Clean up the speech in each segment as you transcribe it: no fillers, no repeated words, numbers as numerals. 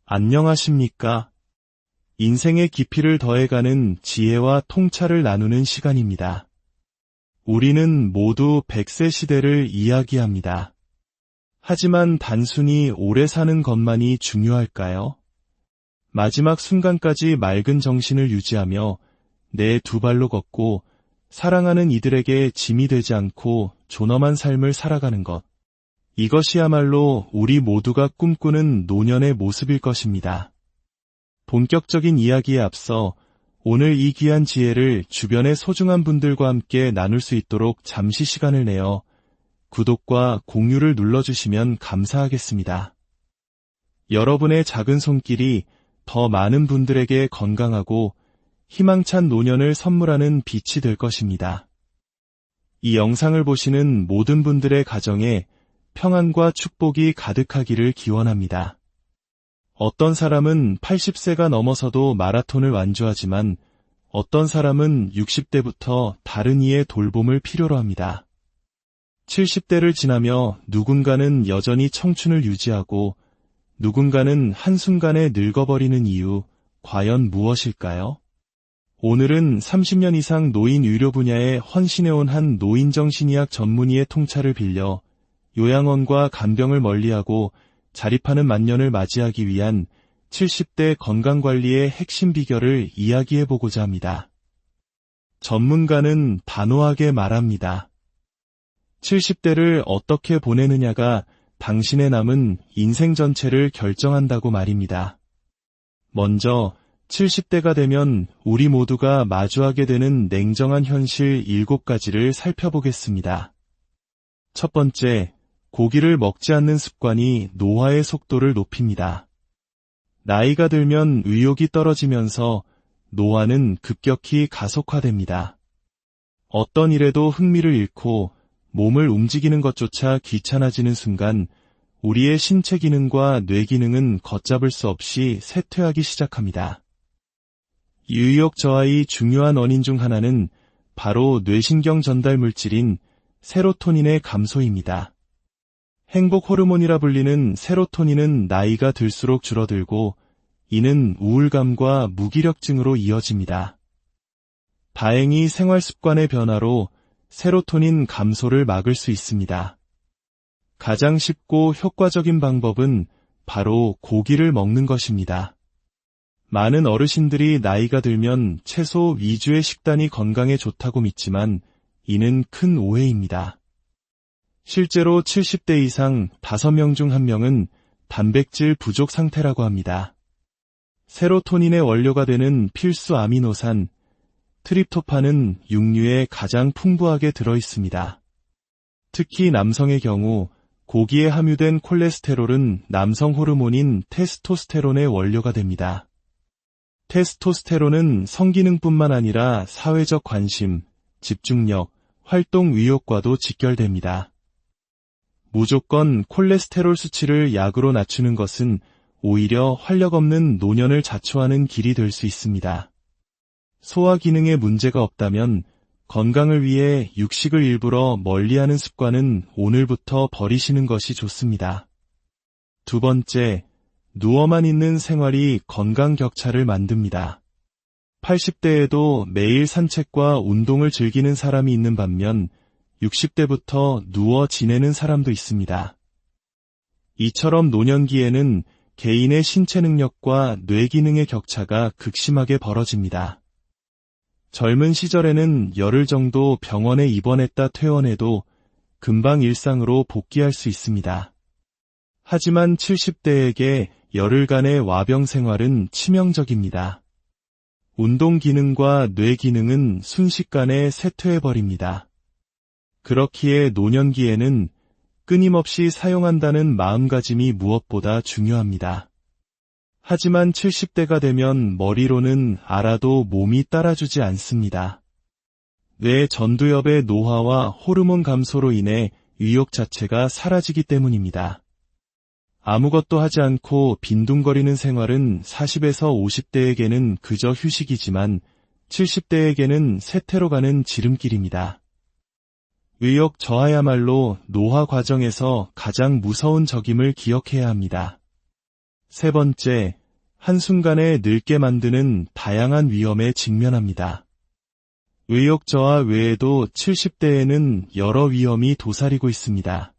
안녕하십니까? 인생의 깊이를 더해가는 지혜와 통찰을 나누는 시간입니다. 우리는 모두 100세 시대를 이야기합니다. 하지만 단순히 오래 사는 것만이 중요할까요? 마지막 순간까지 맑은 정신을 유지하며 내 두 발로 걷고 사랑하는 이들에게 짐이 되지 않고 존엄한 삶을 살아가는 것. 이것이야말로 우리 모두가 꿈꾸는 노년의 모습일 것입니다. 본격적인 이야기에 앞서 오늘 이 귀한 지혜를 주변의 소중한 분들과 함께 나눌 수 있도록 잠시 시간을 내어 구독과 공유를 눌러주시면 감사하겠습니다. 여러분의 작은 손길이 더 많은 분들에게 건강하고 희망찬 노년을 선물하는 빛이 될 것입니다. 이 영상을 보시는 모든 분들의 가정에 평안과 축복이 가득하기를 기원합니다. 어떤 사람은 80세가 넘어서도 마라톤을 완주하지만 어떤 사람은 60대부터 다른 이의 돌봄을 필요로 합니다. 70대를 지나며 누군가는 여전히 청춘을 유지하고 누군가는 한순간에 늙어버리는 이유, 과연 무엇일까요? 오늘은 30년 이상 노인 의료 분야에 헌신해온 한 노인정신의학 전문의의 통찰을 빌려 요양원과 간병을 멀리하고 자립하는 만년을 맞이하기 위한 70대 건강관리의 핵심 비결을 이야기해보고자 합니다. 전문가는 단호하게 말합니다. 70대를 어떻게 보내느냐가 당신의 남은 인생 전체를 결정한다고 말입니다. 먼저 70대가 되면 우리 모두가 마주하게 되는 냉정한 현실 7가지를 살펴보겠습니다. 첫 번째, 고기를 먹지 않는 습관이 노화의 속도를 높입니다. 나이가 들면 의욕이 떨어지면서 노화는 급격히 가속화됩니다. 어떤 일에도 흥미를 잃고 몸을 움직이는 것조차 귀찮아지는 순간 우리의 신체 기능과 뇌 기능은 걷잡을 수 없이 쇠퇴하기 시작합니다. 의욕 저하의 중요한 원인 중 하나는 바로 뇌신경 전달 물질인 세로토닌의 감소입니다. 행복 호르몬이라 불리는 세로토닌은 나이가 들수록 줄어들고 이는 우울감과 무기력증으로 이어집니다. 다행히 생활 습관의 변화로 세로토닌 감소를 막을 수 있습니다. 가장 쉽고 효과적인 방법은 바로 고기를 먹는 것입니다. 많은 어르신들이 나이가 들면 채소 위주의 식단이 건강에 좋다고 믿지만 이는 큰 오해입니다. 실제로 70대 이상 5명 중 1명은 단백질 부족 상태라고 합니다. 세로토닌의 원료가 되는 필수 아미노산, 트립토판은 육류에 가장 풍부하게 들어있습니다. 특히 남성의 경우 고기에 함유된 콜레스테롤은 남성 호르몬인 테스토스테론의 원료가 됩니다. 테스토스테론은 성기능뿐만 아니라 사회적 관심, 집중력, 활동 의욕과도 직결됩니다. 무조건 콜레스테롤 수치를 약으로 낮추는 것은 오히려 활력 없는 노년을 자초하는 길이 될 수 있습니다. 소화 기능에 문제가 없다면 건강을 위해 육식을 일부러 멀리하는 습관은 오늘부터 버리시는 것이 좋습니다. 두 번째, 누워만 있는 생활이 건강 격차를 만듭니다. 80대에도 매일 산책과 운동을 즐기는 사람이 있는 반면 60대부터 누워 지내는 사람도 있습니다. 이처럼 노년기에는 개인의 신체 능력과 뇌 기능의 격차가 극심하게 벌어집니다. 젊은 시절에는 열흘 정도 병원에 입원했다 퇴원해도 금방 일상으로 복귀할 수 있습니다. 하지만 70대에게 열흘간의 와병 생활은 치명적입니다. 운동 기능과 뇌 기능은 순식간에 쇠퇴해버립니다. 그렇기에 노년기에는 끊임없이 사용한다는 마음가짐이 무엇보다 중요합니다. 하지만 70대가 되면 머리로는 알아도 몸이 따라주지 않습니다. 뇌 전두엽의 노화와 호르몬 감소로 인해 의욕 자체가 사라지기 때문입니다. 아무것도 하지 않고 빈둥거리는 생활은 40에서 50대에게는 그저 휴식이지만 70대에게는 쇠퇴로 가는 지름길입니다. 의욕 저하야말로 노화 과정에서 가장 무서운 적임을 기억해야 합니다. 세 번째, 한순간에 늙게 만드는 다양한 위험에 직면합니다. 의욕 저하 외에도 70대에는 여러 위험이 도사리고 있습니다.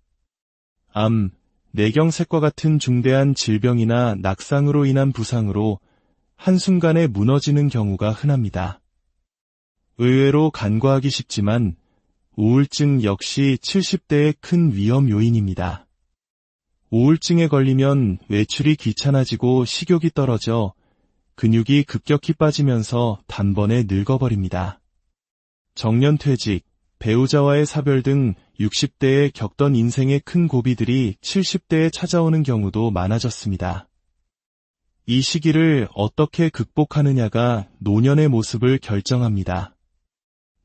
암, 뇌경색과 같은 중대한 질병이나 낙상으로 인한 부상으로 한순간에 무너지는 경우가 흔합니다. 의외로 간과하기 쉽지만 우울증 역시 70대의 큰 위험 요인입니다. 우울증에 걸리면 외출이 귀찮아지고 식욕이 떨어져 근육이 급격히 빠지면서 단번에 늙어버립니다. 정년퇴직, 배우자와의 사별 등 60대에 겪던 인생의 큰 고비들이 70대에 찾아오는 경우도 많아졌습니다. 이 시기를 어떻게 극복하느냐가 노년의 모습을 결정합니다.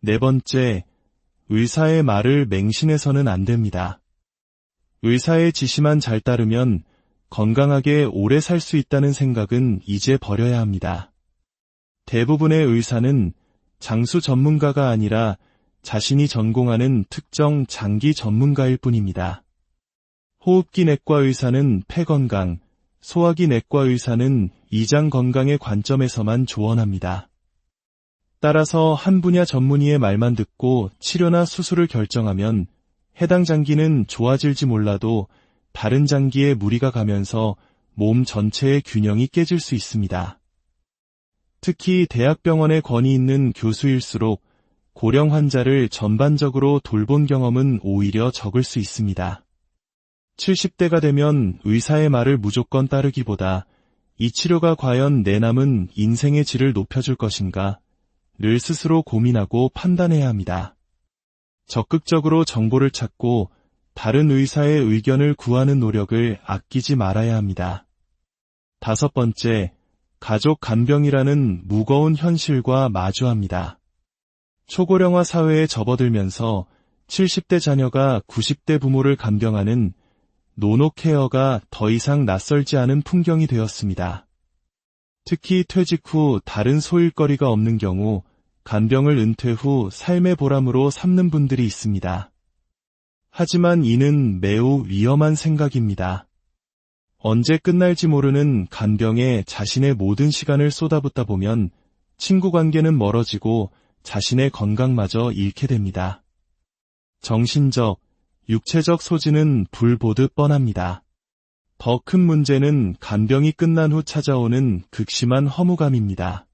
네 번째, 의사의 말을 맹신해서는 안 됩니다. 의사의 지시만 잘 따르면 건강하게 오래 살 수 있다는 생각은 이제 버려야 합니다. 대부분의 의사는 장수 전문가가 아니라 자신이 전공하는 특정 장기 전문가일 뿐입니다. 호흡기 내과 의사는 폐 건강, 소화기 내과 의사는 이장 건강의 관점에서만 조언합니다. 따라서 한 분야 전문의의 말만 듣고 치료나 수술을 결정하면 해당 장기는 좋아질지 몰라도 다른 장기에 무리가 가면서 몸 전체의 균형이 깨질 수 있습니다. 특히 대학병원에 권위 있는 교수일수록 고령 환자를 전반적으로 돌본 경험은 오히려 적을 수 있습니다. 70대가 되면 의사의 말을 무조건 따르기보다 이 치료가 과연 내 남은 인생의 질을 높여줄 것인가 를 스스로 고민하고 판단해야 합니다. 적극적으로 정보를 찾고 다른 의사의 의견을 구하는 노력을 아끼지 말아야 합니다. 다섯 번째, 가족 간병이라는 무거운 현실과 마주합니다. 초고령화 사회에 접어들면서 70대 자녀가 90대 부모를 간병하는 노노케어가 더 이상 낯설지 않은 풍경이 되었습니다. 특히 퇴직 후 다른 소일거리가 없는 경우 간병을 은퇴 후 삶의 보람으로 삼는 분들이 있습니다. 하지만 이는 매우 위험한 생각입니다. 언제 끝날지 모르는 간병에 자신의 모든 시간을 쏟아붓다 보면 친구 관계는 멀어지고 자신의 건강마저 잃게 됩니다. 정신적, 육체적 소진은 불 보듯 뻔합니다. 더 큰 문제는 간병이 끝난 후 찾아오는 극심한 허무감입니다.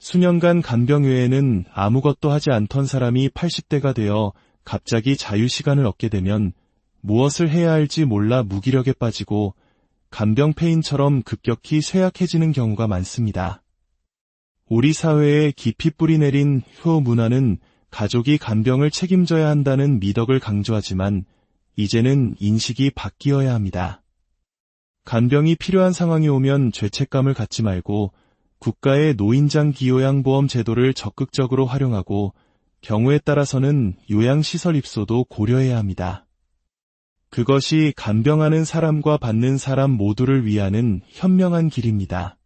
수년간 간병 외에는 아무것도 하지 않던 사람이 80대가 되어 갑자기 자유시간을 얻게 되면 무엇을 해야 할지 몰라 무기력에 빠지고 간병 폐인처럼 급격히 쇠약해지는 경우가 많습니다. 우리 사회에 깊이 뿌리내린 효 문화는 가족이 간병을 책임져야 한다는 미덕을 강조하지만 이제는 인식이 바뀌어야 합니다. 간병이 필요한 상황이 오면 죄책감을 갖지 말고 국가의 노인장 기요양보험 제도를 적극적으로 활용하고 경우에 따라서는 요양시설 입소도 고려해야 합니다. 그것이 간병하는 사람과 받는 사람 모두를 위하는 현명한 길입니다.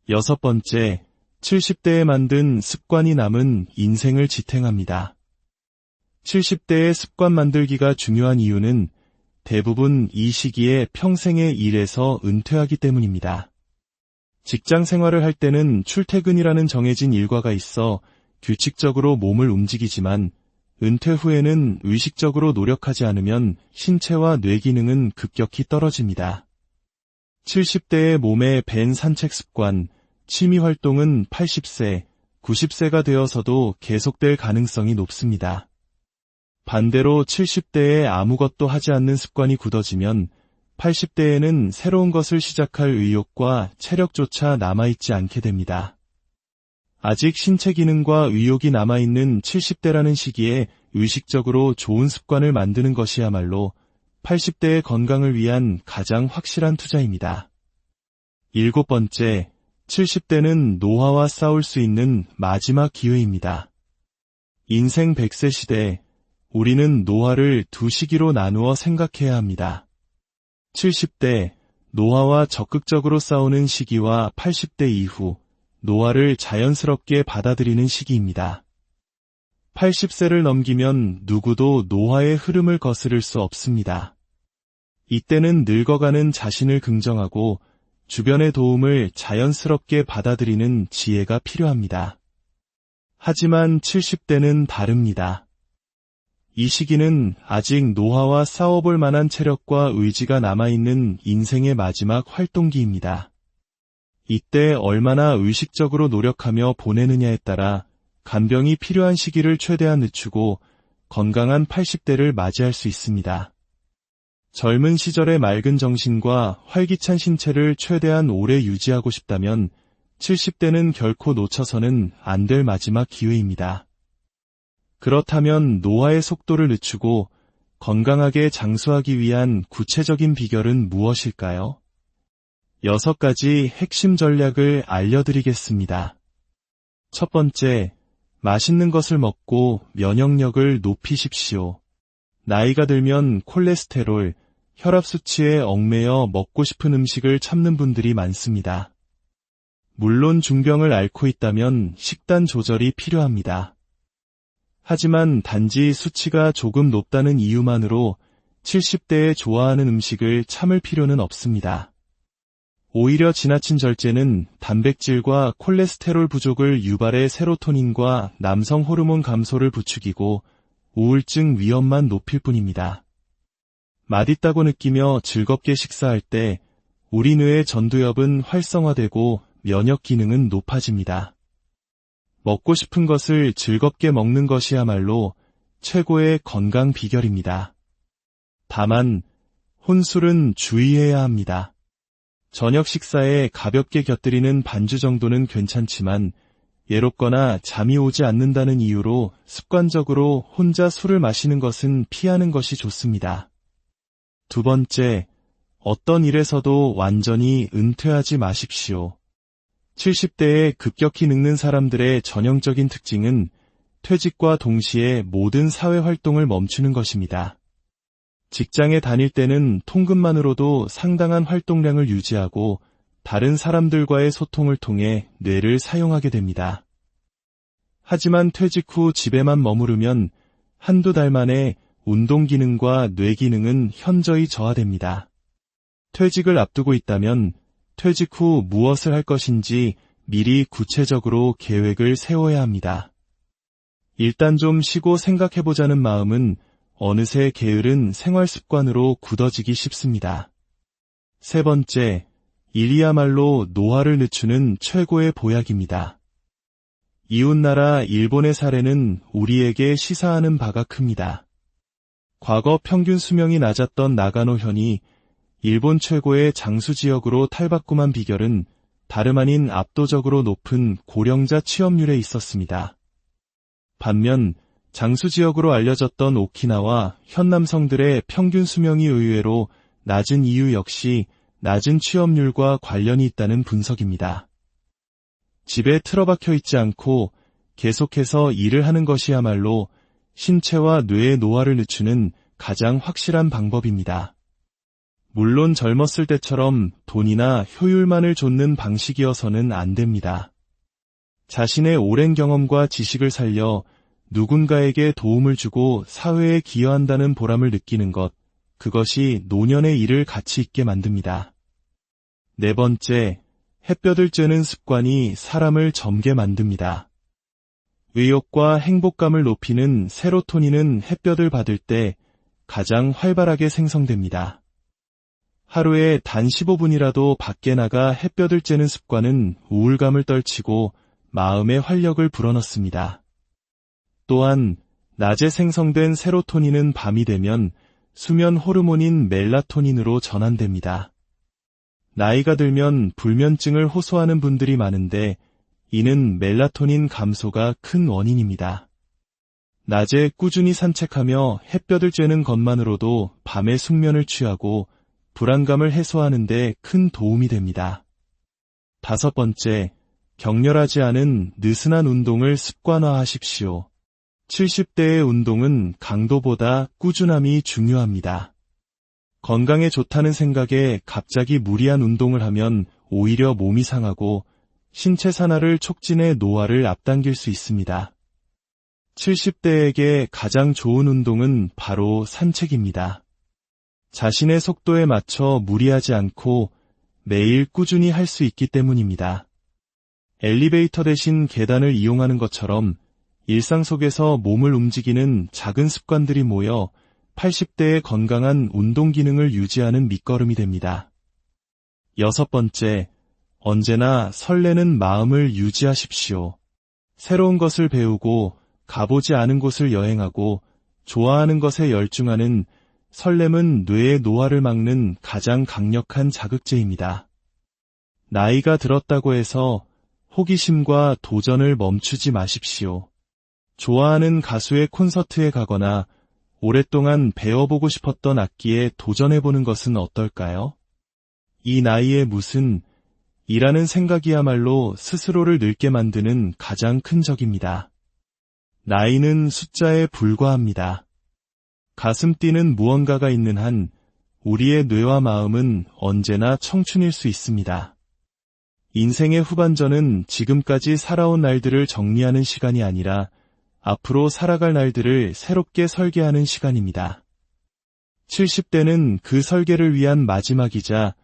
여섯 번째, 70대에 만든 습관이 남은 인생을 지탱합니다. 70대의 습관 만들기가 중요한 이유는 대부분 이 시기에 평생의 일에서 은퇴하기 때문입니다. 직장 생활을 할 때는 출퇴근이라는 정해진 일과가 있어 규칙적으로 몸을 움직이지만 은퇴 후에는 의식적으로 노력하지 않으면 신체와 뇌 기능은 급격히 떨어집니다. 70대의 몸에 밴 산책 습관, 취미 활동은 80세, 90세가 되어서도 계속될 가능성이 높습니다. 반대로 70대에 아무것도 하지 않는 습관이 굳어지면 80대에는 새로운 것을 시작할 의욕과 체력조차 남아있지 않게 됩니다. 아직 신체 기능과 의욕이 남아있는 70대라는 시기에 의식적으로 좋은 습관을 만드는 것이야말로 80대의 건강을 위한 가장 확실한 투자입니다. 일곱 번째, 70대는 노화와 싸울 수 있는 마지막 기회입니다. 인생 100세 시대, 우리는 노화를 두 시기로 나누어 생각해야 합니다. 70대, 노화와 적극적으로 싸우는 시기와 80대 이후, 노화를 자연스럽게 받아들이는 시기입니다. 80세를 넘기면 누구도 노화의 흐름을 거스를 수 없습니다. 이때는 늙어가는 자신을 긍정하고 주변의 도움을 자연스럽게 받아들이는 지혜가 필요합니다. 하지만 70대는 다릅니다. 이 시기는 아직 노화와 싸워볼 만한 체력과 의지가 남아있는 인생의 마지막 활동기입니다. 이때 얼마나 의식적으로 노력하며 보내느냐에 따라 간병이 필요한 시기를 최대한 늦추고 건강한 80대를 맞이할 수 있습니다. 젊은 시절의 맑은 정신과 활기찬 신체를 최대한 오래 유지하고 싶다면 70대는 결코 놓쳐서는 안 될 마지막 기회입니다. 그렇다면 노화의 속도를 늦추고 건강하게 장수하기 위한 구체적인 비결은 무엇일까요? 6가지 핵심 전략을 알려드리겠습니다. 첫 번째, 맛있는 것을 먹고 면역력을 높이십시오. 나이가 들면 콜레스테롤, 혈압 수치에 얽매여 먹고 싶은 음식을 참는 분들이 많습니다. 물론 중병을 앓고 있다면 식단 조절이 필요합니다. 하지만 단지 수치가 조금 높다는 이유만으로 70대에 좋아하는 음식을 참을 필요는 없습니다. 오히려 지나친 절제는 단백질과 콜레스테롤 부족을 유발해 세로토닌과 남성 호르몬 감소를 부추기고 우울증 위험만 높일 뿐입니다. 맛있다고 느끼며 즐겁게 식사할 때 우리 뇌의 전두엽은 활성화되고 면역 기능은 높아집니다. 먹고 싶은 것을 즐겁게 먹는 것이야말로 최고의 건강 비결입니다. 다만 혼술은 주의해야 합니다. 저녁 식사에 가볍게 곁들이는 반주 정도는 괜찮지만 예롭거나 잠이 오지 않는다는 이유로 습관적으로 혼자 술을 마시는 것은 피하는 것이 좋습니다. 두 번째, 어떤 일에서도 완전히 은퇴하지 마십시오. 70대에 급격히 늙는 사람들의 전형적인 특징은 퇴직과 동시에 모든 사회활동을 멈추는 것입니다. 직장에 다닐 때는 통근만으로도 상당한 활동량을 유지하고 다른 사람들과의 소통을 통해 뇌를 사용하게 됩니다. 하지만 퇴직 후 집에만 머무르면 한두 달 만에 운동 기능과 뇌 기능은 현저히 저하됩니다. 퇴직을 앞두고 있다면 퇴직 후 무엇을 할 것인지 미리 구체적으로 계획을 세워야 합니다. 일단 좀 쉬고 생각해보자는 마음은 어느새 게으른 생활 습관으로 굳어지기 쉽습니다. 세 번째, 일이야말로 노화를 늦추는 최고의 보약입니다. 이웃나라 일본의 사례는 우리에게 시사하는 바가 큽니다. 과거 평균 수명이 낮았던 나가노현이 일본 최고의 장수지역으로 탈바꿈한 비결은 다름 아닌 압도적으로 높은 고령자 취업률에 있었습니다. 반면 장수지역으로 알려졌던 오키나와 현 남성들의 평균 수명이 의외로 낮은 이유 역시 낮은 취업률과 관련이 있다는 분석입니다. 집에 틀어박혀 있지 않고 계속해서 일을 하는 것이야말로 신체와 뇌의 노화를 늦추는 가장 확실한 방법입니다. 물론 젊었을 때처럼 돈이나 효율만을 좇는 방식이어서는 안 됩니다. 자신의 오랜 경험과 지식을 살려 누군가에게 도움을 주고 사회에 기여한다는 보람을 느끼는 것, 그것이 노년의 일을 가치 있게 만듭니다. 네 번째, 햇볕을 쬐는 습관이 사람을 젊게 만듭니다. 의욕과 행복감을 높이는 세로토닌은 햇볕을 받을 때 가장 활발하게 생성됩니다. 하루에 단 15분이라도 밖에 나가 햇볕을 쬐는 습관은 우울감을 떨치고 마음의 활력을 불어넣습니다. 또한 낮에 생성된 세로토닌은 밤이 되면 수면 호르몬인 멜라토닌으로 전환됩니다. 나이가 들면 불면증을 호소하는 분들이 많은데 이는 멜라토닌 감소가 큰 원인입니다. 낮에 꾸준히 산책하며 햇볕을 쬐는 것만으로도 밤의 숙면을 취하고 불안감을 해소하는 데 큰 도움이 됩니다. 다섯 번째, 격렬하지 않은 느슨한 운동을 습관화하십시오. 70대의 운동은 강도보다 꾸준함이 중요합니다. 건강에 좋다는 생각에 갑자기 무리한 운동을 하면 오히려 몸이 상하고 신체 산화를 촉진해 노화를 앞당길 수 있습니다. 70대에게 가장 좋은 운동은 바로 산책입니다. 자신의 속도에 맞춰 무리하지 않고 매일 꾸준히 할 수 있기 때문입니다. 엘리베이터 대신 계단을 이용하는 것처럼 일상 속에서 몸을 움직이는 작은 습관들이 모여 80대의 건강한 운동 기능을 유지하는 밑거름이 됩니다. 6번째, 언제나 설레는 마음을 유지하십시오. 새로운 것을 배우고 가보지 않은 곳을 여행하고 좋아하는 것에 열중하는 설렘은 뇌의 노화를 막는 가장 강력한 자극제입니다. 나이가 들었다고 해서 호기심과 도전을 멈추지 마십시오. 좋아하는 가수의 콘서트에 가거나 오랫동안 배워보고 싶었던 악기에 도전해보는 것은 어떨까요? 이 나이에 무슨 이라는 생각이야말로 스스로를 늙게 만드는 가장 큰 적입니다. 나이는 숫자에 불과합니다. 가슴 뛰는 무언가가 있는 한 우리의 뇌와 마음은 언제나 청춘일 수 있습니다. 인생의 후반전은 지금까지 살아온 날들을 정리하는 시간이 아니라 앞으로 살아갈 날들을 새롭게 설계하는 시간입니다. 70대는 그 설계를 위한 마지막이자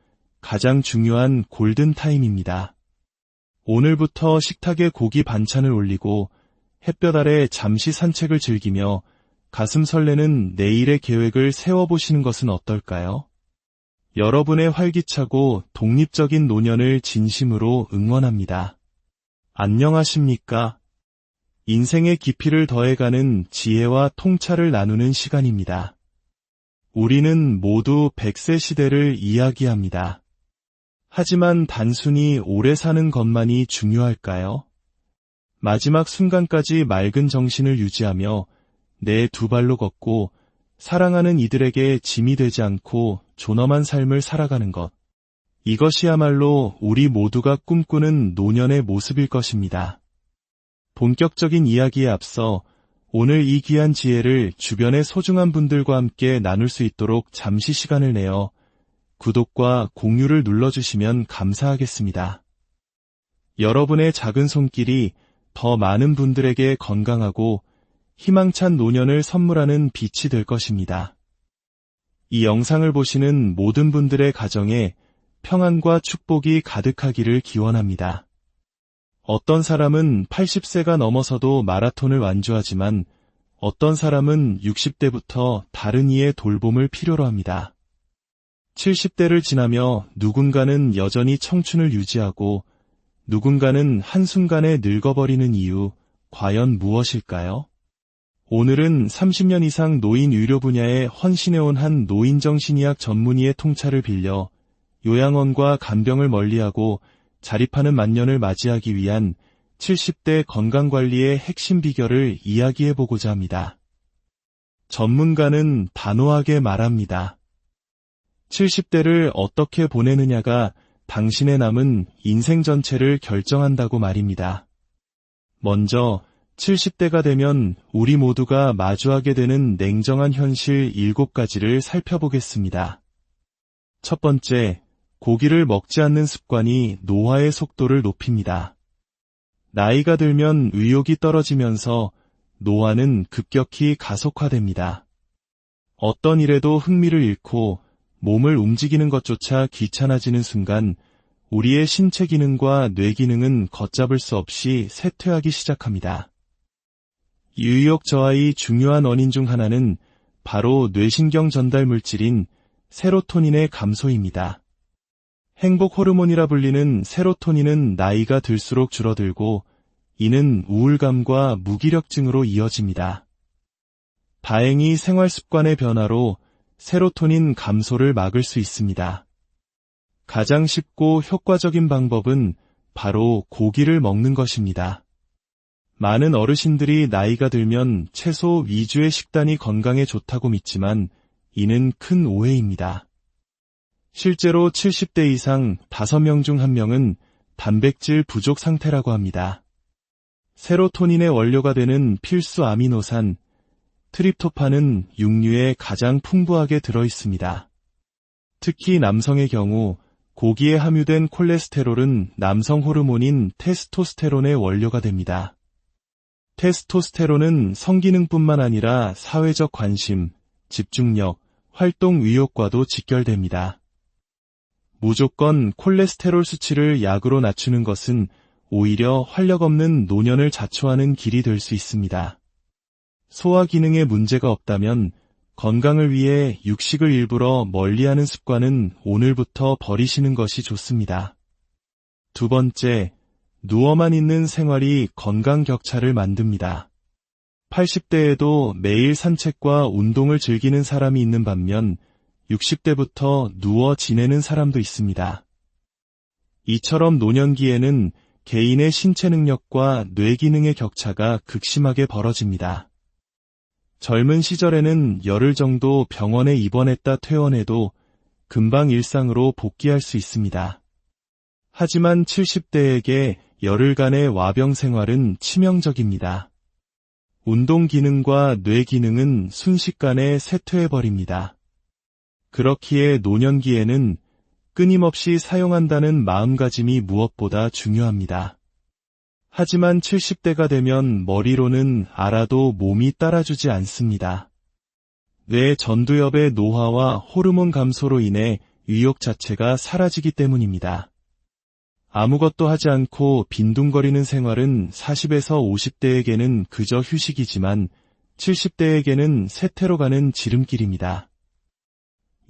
가장 중요한 골든타임입니다. 오늘부터 식탁에 고기 반찬을 올리고 햇볕 아래 잠시 산책을 즐기며 가슴 설레는 내일의 계획을 세워보시는 것은 어떨까요? 여러분의 활기차고 독립적인 노년을 진심으로 응원합니다. 안녕하십니까? 인생의 깊이를 더해가는 지혜와 통찰을 나누는 시간입니다. 우리는 모두 100세 시대를 이야기합니다. 하지만 단순히 오래 사는 것만이 중요할까요? 마지막 순간까지 맑은 정신을 유지하며 내 두 발로 걷고 사랑하는 이들에게 짐이 되지 않고 존엄한 삶을 살아가는 것. 이것이야말로 우리 모두가 꿈꾸는 노년의 모습일 것입니다. 본격적인 이야기에 앞서 오늘 이 귀한 지혜를 주변의 소중한 분들과 함께 나눌 수 있도록 잠시 시간을 내어 구독과 공유를 눌러주시면 감사하겠습니다. 여러분의 작은 손길이 더 많은 분들에게 건강하고 희망찬 노년을 선물하는 빛이 될 것입니다. 이 영상을 보시는 모든 분들의 가정에 평안과 축복이 가득하기를 기원합니다. 어떤 사람은 80세가 넘어서도 마라톤을 완주하지만 어떤 사람은 60대부터 다른 이의 돌봄을 필요로 합니다. 70대를 지나며 누군가는 여전히 청춘을 유지하고 누군가는 한순간에 늙어버리는 이유, 과연 무엇일까요? 오늘은 30년 이상 노인 의료 분야에 헌신해온 한 노인정신의학 전문의의 통찰을 빌려 요양원과 간병을 멀리하고 자립하는 만년을 맞이하기 위한 70대 건강관리의 핵심 비결을 이야기해보고자 합니다. 전문가는 단호하게 말합니다. 70대를 어떻게 보내느냐가 당신의 남은 인생 전체를 결정한다고 말입니다. 먼저 70대가 되면 우리 모두가 마주하게 되는 냉정한 현실 7가지를 살펴보겠습니다. 첫 번째, 고기를 먹지 않는 습관이 노화의 속도를 높입니다. 나이가 들면 의욕이 떨어지면서 노화는 급격히 가속화됩니다. 어떤 일에도 흥미를 잃고 몸을 움직이는 것조차 귀찮아지는 순간 우리의 신체 기능과 뇌 기능은 걷잡을 수 없이 쇠퇴하기 시작합니다. 유의욕 저하의 중요한 원인 중 하나는 바로 뇌신경 전달 물질인 세로토닌의 감소입니다. 행복 호르몬이라 불리는 세로토닌은 나이가 들수록 줄어들고 이는 우울감과 무기력증으로 이어집니다. 다행히 생활 습관의 변화로 세로토닌 감소를 막을 수 있습니다. 가장 쉽고 효과적인 방법은 바로 고기를 먹는 것입니다. 많은 어르신들이 나이가 들면 채소 위주의 식단이 건강에 좋다고 믿지만 이는 큰 오해입니다. 실제로 70대 이상 5명 중 1명은 단백질 부족 상태라고 합니다. 세로토닌의 원료가 되는 필수 아미노산, 트립토판은 육류에 가장 풍부하게 들어있습니다. 특히 남성의 경우 고기에 함유된 콜레스테롤은 남성 호르몬인 테스토스테론의 원료가 됩니다. 테스토스테론은 성기능뿐만 아니라 사회적 관심, 집중력, 활동 의욕과도 직결됩니다. 무조건 콜레스테롤 수치를 약으로 낮추는 것은 오히려 활력 없는 노년을 자초하는 길이 될 수 있습니다. 소화 기능에 문제가 없다면 건강을 위해 육식을 일부러 멀리하는 습관은 오늘부터 버리시는 것이 좋습니다. 두 번째, 누워만 있는 생활이 건강 격차를 만듭니다. 80대에도 매일 산책과 운동을 즐기는 사람이 있는 반면 60대부터 누워 지내는 사람도 있습니다. 이처럼 노년기에는 개인의 신체 능력과 뇌 기능의 격차가 극심하게 벌어집니다. 젊은 시절에는 열흘 정도 병원에 입원했다 퇴원해도 금방 일상으로 복귀할 수 있습니다. 하지만 70대에게 열흘간의 와병 생활은 치명적입니다. 운동 기능과 뇌 기능은 순식간에 쇠퇴해버립니다. 그렇기에 노년기에는 끊임없이 사용한다는 마음가짐이 무엇보다 중요합니다. 하지만 70대가 되면 머리로는 알아도 몸이 따라주지 않습니다. 뇌 전두엽의 노화와 호르몬 감소로 인해 의욕 자체가 사라지기 때문입니다. 아무것도 하지 않고 빈둥거리는 생활은 40에서 50대에게는 그저 휴식이지만 70대에게는 쇠퇴로 가는 지름길입니다.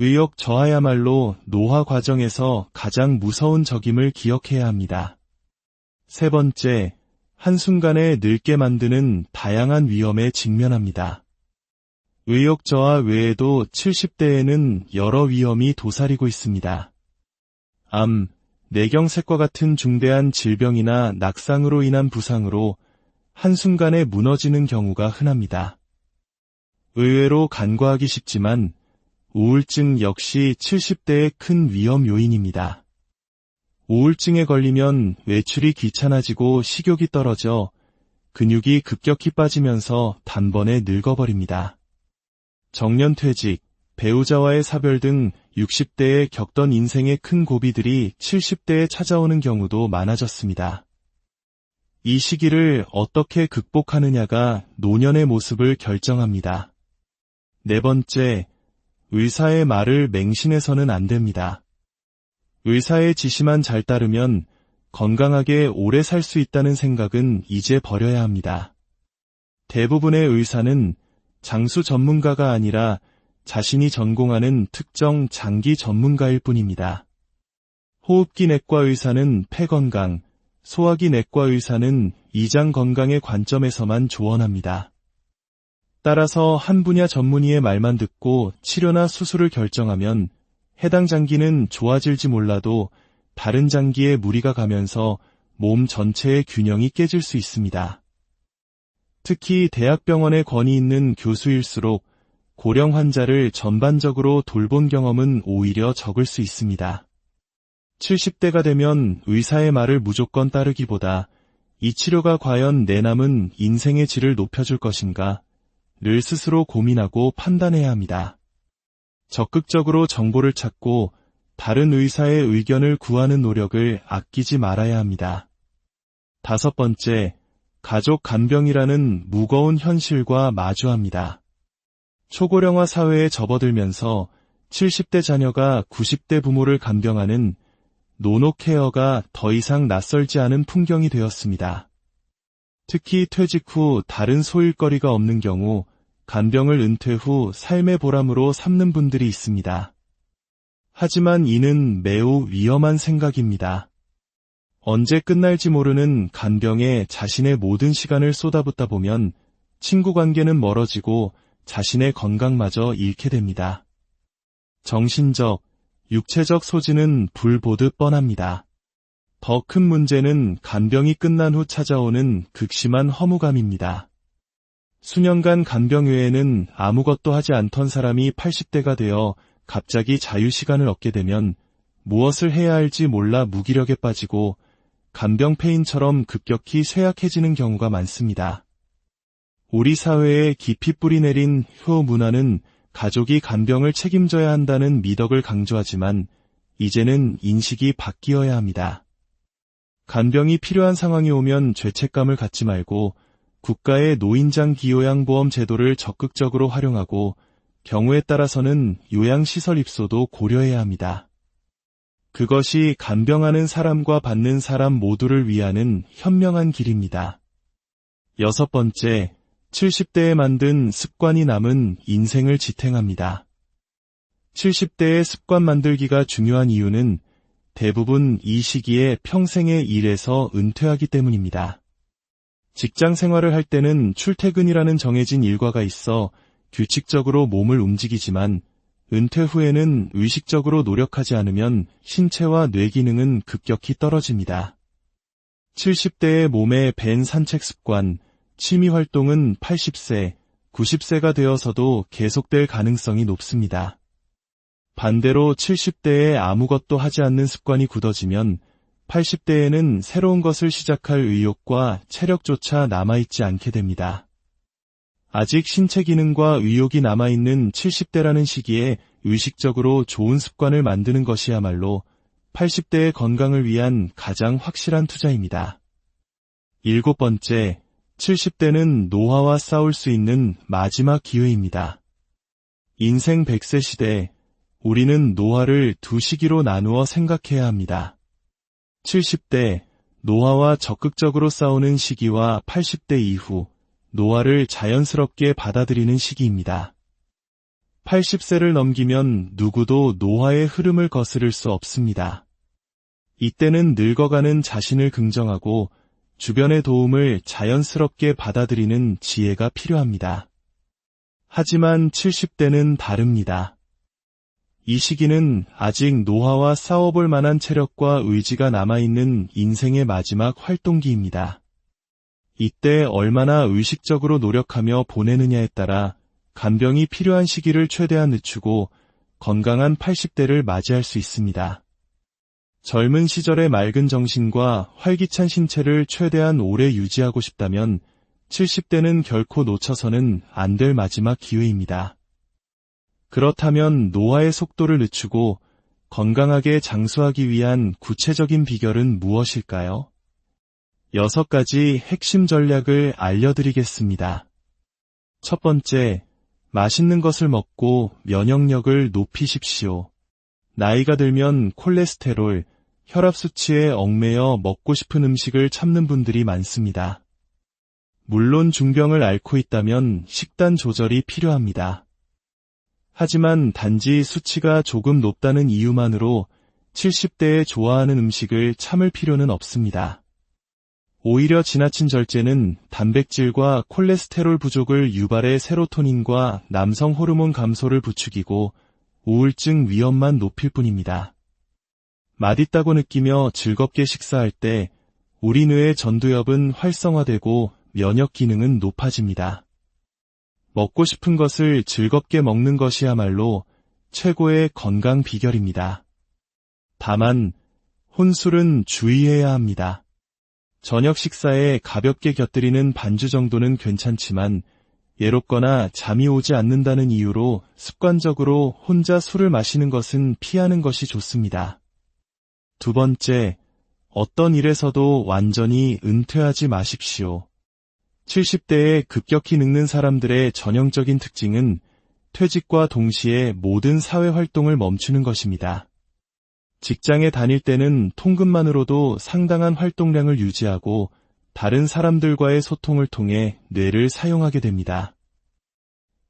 의욕 저하야말로 노화 과정에서 가장 무서운 적임을 기억해야 합니다. 세 번째, 한순간에 늙게 만드는 다양한 위험에 직면합니다. 의욕 저하 외에도 70대에는 여러 위험이 도사리고 있습니다. 암, 뇌경색과 같은 중대한 질병이나 낙상으로 인한 부상으로 한순간에 무너지는 경우가 흔합니다. 의외로 간과하기 쉽지만 우울증 역시 70대의 큰 위험 요인입니다. 우울증에 걸리면 외출이 귀찮아지고 식욕이 떨어져 근육이 급격히 빠지면서 단번에 늙어버립니다. 정년퇴직, 배우자와의 사별 등 60대에 겪던 인생의 큰 고비들이 70대에 찾아오는 경우도 많아졌습니다. 이 시기를 어떻게 극복하느냐가 노년의 모습을 결정합니다. 네 번째, 의사의 말을 맹신해서는 안 됩니다. 의사의 지시만 잘 따르면 건강하게 오래 살 수 있다는 생각은 이제 버려야 합니다. 대부분의 의사는 장수 전문가가 아니라 자신이 전공하는 특정 장기 전문가일 뿐입니다. 호흡기 내과 의사는 폐 건강, 소화기 내과 의사는 이장 건강의 관점에서만 조언합니다. 따라서 한 분야 전문의의 말만 듣고 치료나 수술을 결정하면 해당 장기는 좋아질지 몰라도 다른 장기에 무리가 가면서 몸 전체의 균형이 깨질 수 있습니다. 특히 대학병원에 권위 있는 교수일수록 고령 환자를 전반적으로 돌본 경험은 오히려 적을 수 있습니다. 70대가 되면 의사의 말을 무조건 따르기보다 이 치료가 과연 내 남은 인생의 질을 높여줄 것인가 를 스스로 고민하고 판단해야 합니다. 적극적으로 정보를 찾고 다른 의사의 의견을 구하는 노력을 아끼지 말아야 합니다. 다섯 번째, 가족 간병이라는 무거운 현실과 마주합니다. 초고령화 사회에 접어들면서 70대 자녀가 90대 부모를 간병하는 노노케어가 더 이상 낯설지 않은 풍경이 되었습니다. 특히 퇴직 후 다른 소일거리가 없는 경우 간병을 은퇴 후 삶의 보람으로 삼는 분들이 있습니다. 하지만 이는 매우 위험한 생각입니다. 언제 끝날지 모르는 간병에 자신의 모든 시간을 쏟아붓다 보면 친구 관계는 멀어지고 자신의 건강마저 잃게 됩니다. 정신적, 육체적 소진은 불 보듯 뻔합니다. 더 큰 문제는 간병이 끝난 후 찾아오는 극심한 허무감입니다. 수년간 간병 외에는 아무것도 하지 않던 사람이 80대가 되어 갑자기 자유시간을 얻게 되면 무엇을 해야 할지 몰라 무기력에 빠지고 간병 폐인처럼 급격히 쇠약해지는 경우가 많습니다. 우리 사회에 깊이 뿌리내린 효 문화는 가족이 간병을 책임져야 한다는 미덕을 강조하지만 이제는 인식이 바뀌어야 합니다. 간병이 필요한 상황이 오면 죄책감을 갖지 말고 국가의 노인장 기요양보험 제도를 적극적으로 활용하고 경우에 따라서는 요양시설 입소도 고려해야 합니다. 그것이 간병하는 사람과 받는 사람 모두를 위하는 현명한 길입니다. 6번째, 70대에 만든 습관이 남은 인생을 지탱합니다. 70대의 습관 만들기가 중요한 이유는 대부분 이 시기에 평생의 일에서 은퇴하기 때문입니다. 직장 생활을 할 때는 출퇴근이라는 정해진 일과가 있어 규칙적으로 몸을 움직이지만 은퇴 후에는 의식적으로 노력하지 않으면 신체와 뇌 기능은 급격히 떨어집니다. 70대의 몸에 밴 산책 습관, 취미 활동은 80세, 90세가 되어서도 계속될 가능성이 높습니다. 반대로 70대에 아무것도 하지 않는 습관이 굳어지면 80대에는 새로운 것을 시작할 의욕과 체력조차 남아있지 않게 됩니다. 아직 신체 기능과 의욕이 남아있는 70대라는 시기에 의식적으로 좋은 습관을 만드는 것이야말로 80대의 건강을 위한 가장 확실한 투자입니다. 7번째, 70대는 노화와 싸울 수 있는 마지막 기회입니다. 인생 100세 시대, 우리는 노화를 두 시기로 나누어 생각해야 합니다. 70대, 노화와 적극적으로 싸우는 시기와 80대 이후, 노화를 자연스럽게 받아들이는 시기입니다. 80세를 넘기면 누구도 노화의 흐름을 거스를 수 없습니다. 이때는 늙어가는 자신을 긍정하고 주변의 도움을 자연스럽게 받아들이는 지혜가 필요합니다. 하지만 70대는 다릅니다. 이 시기는 아직 노화와 싸워볼 만한 체력과 의지가 남아있는 인생의 마지막 활동기입니다. 이때 얼마나 의식적으로 노력하며 보내느냐에 따라 간병이 필요한 시기를 최대한 늦추고 건강한 80대를 맞이할 수 있습니다. 젊은 시절의 맑은 정신과 활기찬 신체를 최대한 오래 유지하고 싶다면 70대는 결코 놓쳐서는 안 될 마지막 기회입니다. 그렇다면 노화의 속도를 늦추고 건강하게 장수하기 위한 구체적인 비결은 무엇일까요? 6가지 핵심 전략을 알려드리겠습니다. 첫 번째, 맛있는 것을 먹고 면역력을 높이십시오. 나이가 들면 콜레스테롤, 혈압 수치에 얽매여 먹고 싶은 음식을 참는 분들이 많습니다. 물론 중병을 앓고 있다면 식단 조절이 필요합니다. 하지만 단지 수치가 조금 높다는 이유만으로 70대에 좋아하는 음식을 참을 필요는 없습니다. 오히려 지나친 절제는 단백질과 콜레스테롤 부족을 유발해 세로토닌과 남성 호르몬 감소를 부추기고 우울증 위험만 높일 뿐입니다. 맛있다고 느끼며 즐겁게 식사할 때 우리 뇌의 전두엽은 활성화되고 면역 기능은 높아집니다. 먹고 싶은 것을 즐겁게 먹는 것이야말로 최고의 건강 비결입니다. 다만 혼술은 주의해야 합니다. 저녁 식사에 가볍게 곁들이는 반주 정도는 괜찮지만 예롭거나 잠이 오지 않는다는 이유로 습관적으로 혼자 술을 마시는 것은 피하는 것이 좋습니다. 두 번째, 어떤 일에서도 완전히 은퇴하지 마십시오. 70대에 급격히 늙는 사람들의 전형적인 특징은 퇴직과 동시에 모든 사회활동을 멈추는 것입니다. 직장에 다닐 때는 통근만으로도 상당한 활동량을 유지하고 다른 사람들과의 소통을 통해 뇌를 사용하게 됩니다.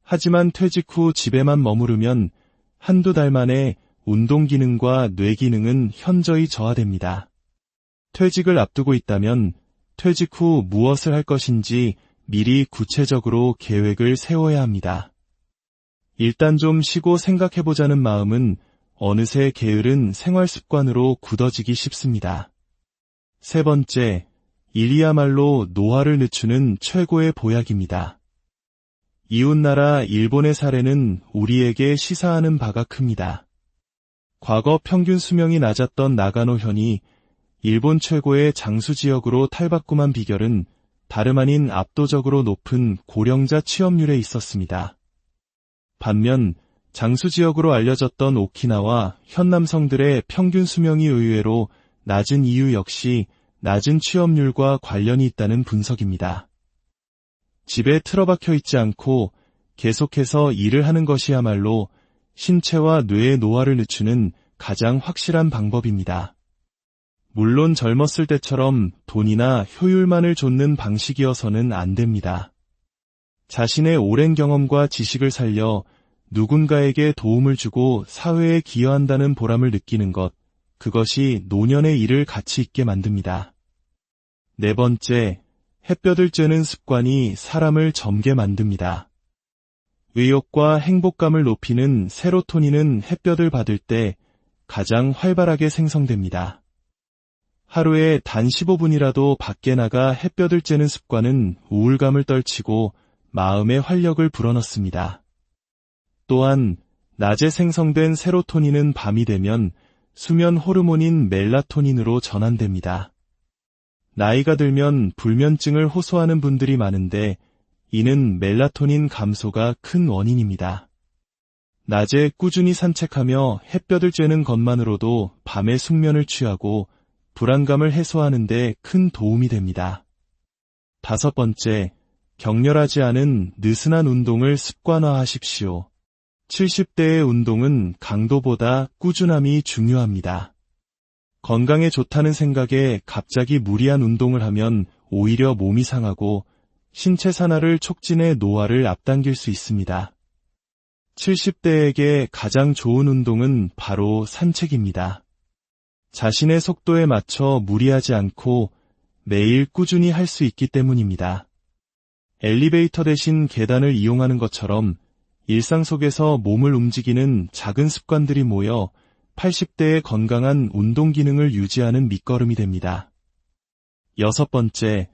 하지만 퇴직 후 집에만 머무르면 한두 달 만에 운동 기능과 뇌 기능은 현저히 저하됩니다. 퇴직을 앞두고 있다면 퇴직 후 무엇을 할 것인지 미리 구체적으로 계획을 세워야 합니다. 일단 좀 쉬고 생각해보자는 마음은 어느새 게으른 생활 습관으로 굳어지기 쉽습니다. 세 번째, 일이야말로 노화를 늦추는 최고의 보약입니다. 이웃나라 일본의 사례는 우리에게 시사하는 바가 큽니다. 과거 평균 수명이 낮았던 나가노현이 일본 최고의 장수지역으로 탈바꿈한 비결은 다름 아닌 압도적으로 높은 고령자 취업률에 있었습니다. 반면 장수지역으로 알려졌던 오키나와 현 남성들의 평균 수명이 의외로 낮은 이유 역시 낮은 취업률과 관련이 있다는 분석입니다. 집에 틀어박혀 있지 않고 계속해서 일을 하는 것이야말로 신체와 뇌의 노화를 늦추는 가장 확실한 방법입니다. 물론 젊었을 때처럼 돈이나 효율만을 좇는 방식이어서는 안 됩니다. 자신의 오랜 경험과 지식을 살려 누군가에게 도움을 주고 사회에 기여한다는 보람을 느끼는 것, 그것이 노년의 일을 가치 있게 만듭니다. 네 번째, 햇볕을 쬐는 습관이 사람을 젊게 만듭니다. 의욕과 행복감을 높이는 세로토닌은 햇볕을 받을 때 가장 활발하게 생성됩니다. 하루에 단 15분이라도 밖에 나가 햇볕을 쬐는 습관은 우울감을 떨치고 마음의 활력을 불어넣습니다. 또한 낮에 생성된 세로토닌은 밤이 되면 수면 호르몬인 멜라토닌으로 전환됩니다. 나이가 들면 불면증을 호소하는 분들이 많은데 이는 멜라토닌 감소가 큰 원인입니다. 낮에 꾸준히 산책하며 햇볕을 쬐는 것만으로도 밤의 숙면을 취하고 불안감을 해소하는 데 큰 도움이 됩니다. 다섯 번째, 격렬하지 않은 느슨한 운동을 습관화하십시오. 70대의 운동은 강도보다 꾸준함이 중요합니다. 건강에 좋다는 생각에 갑자기 무리한 운동을 하면 오히려 몸이 상하고 신체 산화를 촉진해 노화를 앞당길 수 있습니다. 70대에게 가장 좋은 운동은 바로 산책입니다. 자신의 속도에 맞춰 무리하지 않고 매일 꾸준히 할 수 있기 때문입니다. 엘리베이터 대신 계단을 이용하는 것처럼 일상 속에서 몸을 움직이는 작은 습관들이 모여 80대의 건강한 운동 기능을 유지하는 밑거름이 됩니다. 여섯 번째,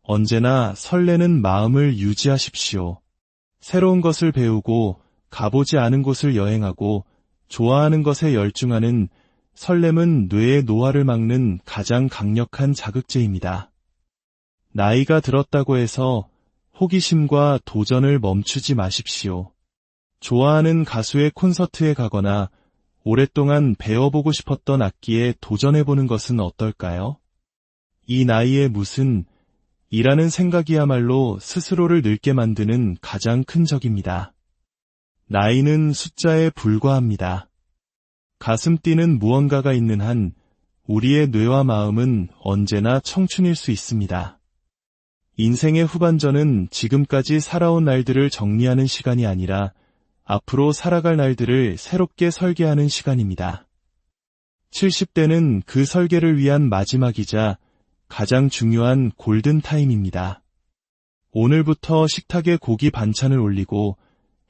언제나 설레는 마음을 유지하십시오. 새로운 것을 배우고 가보지 않은 곳을 여행하고 좋아하는 것에 열중하는 설렘은 뇌의 노화를 막는 가장 강력한 자극제입니다. 나이가 들었다고 해서 호기심과 도전을 멈추지 마십시오. 좋아하는 가수의 콘서트에 가거나 오랫동안 배워보고 싶었던 악기에 도전해보는 것은 어떨까요? 이 나이에 무슨 이라는 생각이야말로 스스로를 늙게 만드는 가장 큰 적입니다. 나이는 숫자에 불과합니다. 가슴 뛰는 무언가가 있는 한 우리의 뇌와 마음은 언제나 청춘일 수 있습니다. 인생의 후반전은 지금까지 살아온 날들을 정리하는 시간이 아니라 앞으로 살아갈 날들을 새롭게 설계하는 시간입니다. 70대는 그 설계를 위한 마지막이자 가장 중요한 골든타임입니다. 오늘부터 식탁에 고기 반찬을 올리고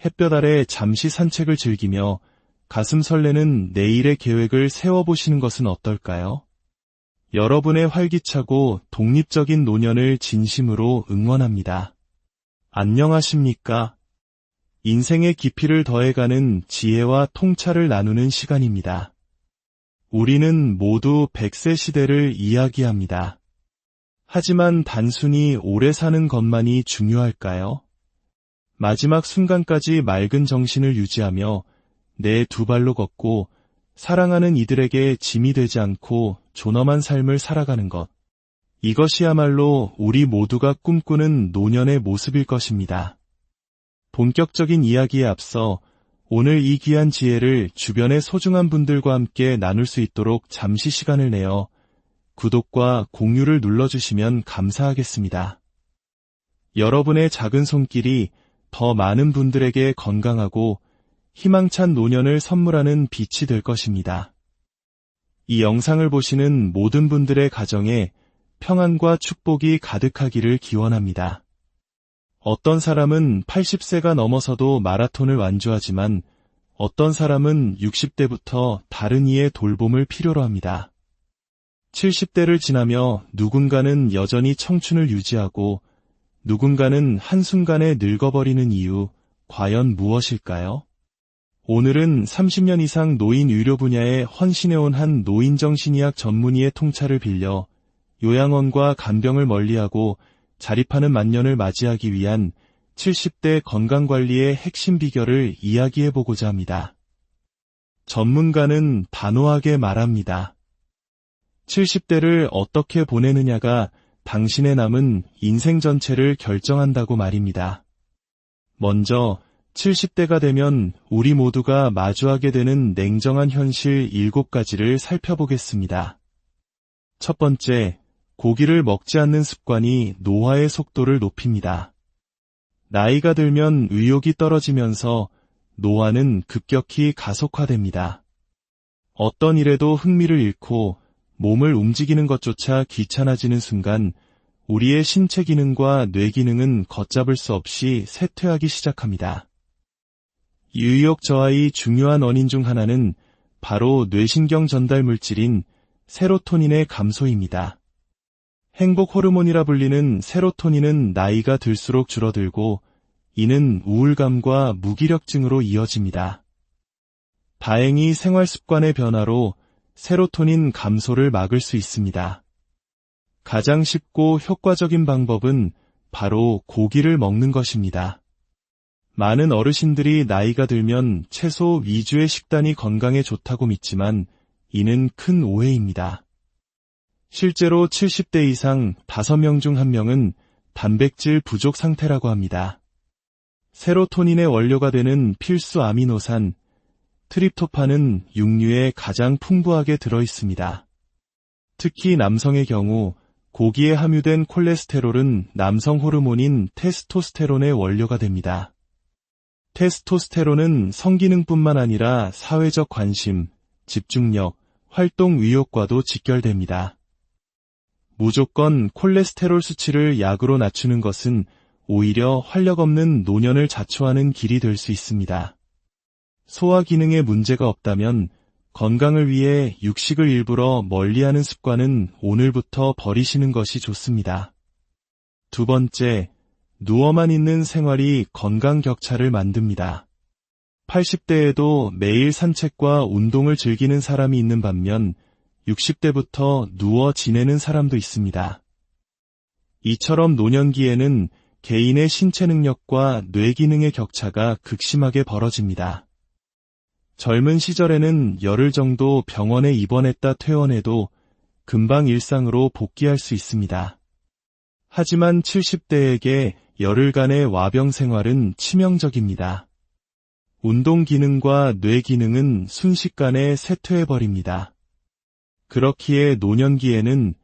햇볕 아래 잠시 산책을 즐기며 가슴 설레는 내일의 계획을 세워보시는 것은 어떨까요? 여러분의 활기차고 독립적인 노년을 진심으로 응원합니다. 안녕하십니까? 인생의 깊이를 더해가는 지혜와 통찰을 나누는 시간입니다. 우리는 모두 100세 시대를 이야기합니다. 하지만 단순히 오래 사는 것만이 중요할까요? 마지막 순간까지 맑은 정신을 유지하며 내 두 발로 걷고 사랑하는 이들에게 짐이 되지 않고 존엄한 삶을 살아가는 것. 이것이야말로 우리 모두가 꿈꾸는 노년의 모습일 것입니다. 본격적인 이야기에 앞서 오늘 이 귀한 지혜를 주변의 소중한 분들과 함께 나눌 수 있도록 잠시 시간을 내어 구독과 공유를 눌러주시면 감사하겠습니다. 여러분의 작은 손길이 더 많은 분들에게 건강하고 희망찬 노년을 선물하는 빛이 될 것입니다. 이 영상을 보시는 모든 분들의 가정에 평안과 축복이 가득하기를 기원합니다. 어떤 사람은 80세가 넘어서도 마라톤을 완주하지만 어떤 사람은 60대부터 다른 이의 돌봄을 필요로 합니다. 70대를 지나며 누군가는 여전히 청춘을 유지하고 누군가는 한순간에 늙어버리는 이유, 과연 무엇일까요? 오늘은 30년 이상 노인 의료 분야에 헌신해온 한 노인정신의학 전문의의 통찰을 빌려 요양원과 간병을 멀리하고 자립하는 만년을 맞이하기 위한 70대 건강관리의 핵심 비결을 이야기해보고자 합니다. 전문가는 단호하게 말합니다. 70대를 어떻게 보내느냐가 당신의 남은 인생 전체를 결정한다고 말입니다. 먼저 70대가 되면 우리 모두가 마주하게 되는 냉정한 현실 7가지를 살펴보겠습니다. 첫 번째, 고기를 먹지 않는 습관이 노화의 속도를 높입니다. 나이가 들면 의욕이 떨어지면서 노화는 급격히 가속화됩니다. 어떤 일에도 흥미를 잃고 몸을 움직이는 것조차 귀찮아지는 순간 우리의 신체 기능과 뇌 기능은 걷잡을 수 없이 쇠퇴하기 시작합니다. 의욕 저하의 중요한 원인 중 하나는 바로 뇌신경 전달 물질인 세로토닌의 감소입니다. 행복 호르몬이라 불리는 세로토닌은 나이가 들수록 줄어들고 이는 우울감과 무기력증으로 이어집니다. 다행히 생활 습관의 변화로 세로토닌 감소를 막을 수 있습니다. 가장 쉽고 효과적인 방법은 바로 고기를 먹는 것입니다. 많은 어르신들이 나이가 들면 채소 위주의 식단이 건강에 좋다고 믿지만 이는 큰 오해입니다. 실제로 70대 이상 5명 중 1명은 단백질 부족 상태라고 합니다. 세로토닌의 원료가 되는 필수 아미노산, 트립토판은 육류에 가장 풍부하게 들어있습니다. 특히 남성의 경우 고기에 함유된 콜레스테롤은 남성 호르몬인 테스토스테론의 원료가 됩니다. 테스토스테론은 성기능뿐만 아니라 사회적 관심, 집중력, 활동 의욕과도 직결됩니다. 무조건 콜레스테롤 수치를 약으로 낮추는 것은 오히려 활력 없는 노년을 자초하는 길이 될 수 있습니다. 소화 기능에 문제가 없다면 건강을 위해 육식을 일부러 멀리하는 습관은 오늘부터 버리시는 것이 좋습니다. 두 번째, 누워만 있는 생활이 건강 격차를 만듭니다. 80대에도 매일 산책과 운동을 즐기는 사람이 있는 반면 60대부터 누워 지내는 사람도 있습니다. 이처럼 노년기에는 개인의 신체 능력과 뇌 기능의 격차가 극심하게 벌어집니다. 젊은 시절에는 열흘 정도 병원에 입원했다 퇴원해도 금방 일상으로 복귀할 수 있습니다. 하지만 70대에게 열흘간의 와병 생활은 치명적입니다. 운동 기능과 뇌 기능은 순식간에 쇠퇴해버립니다. 그렇기에 노년기에는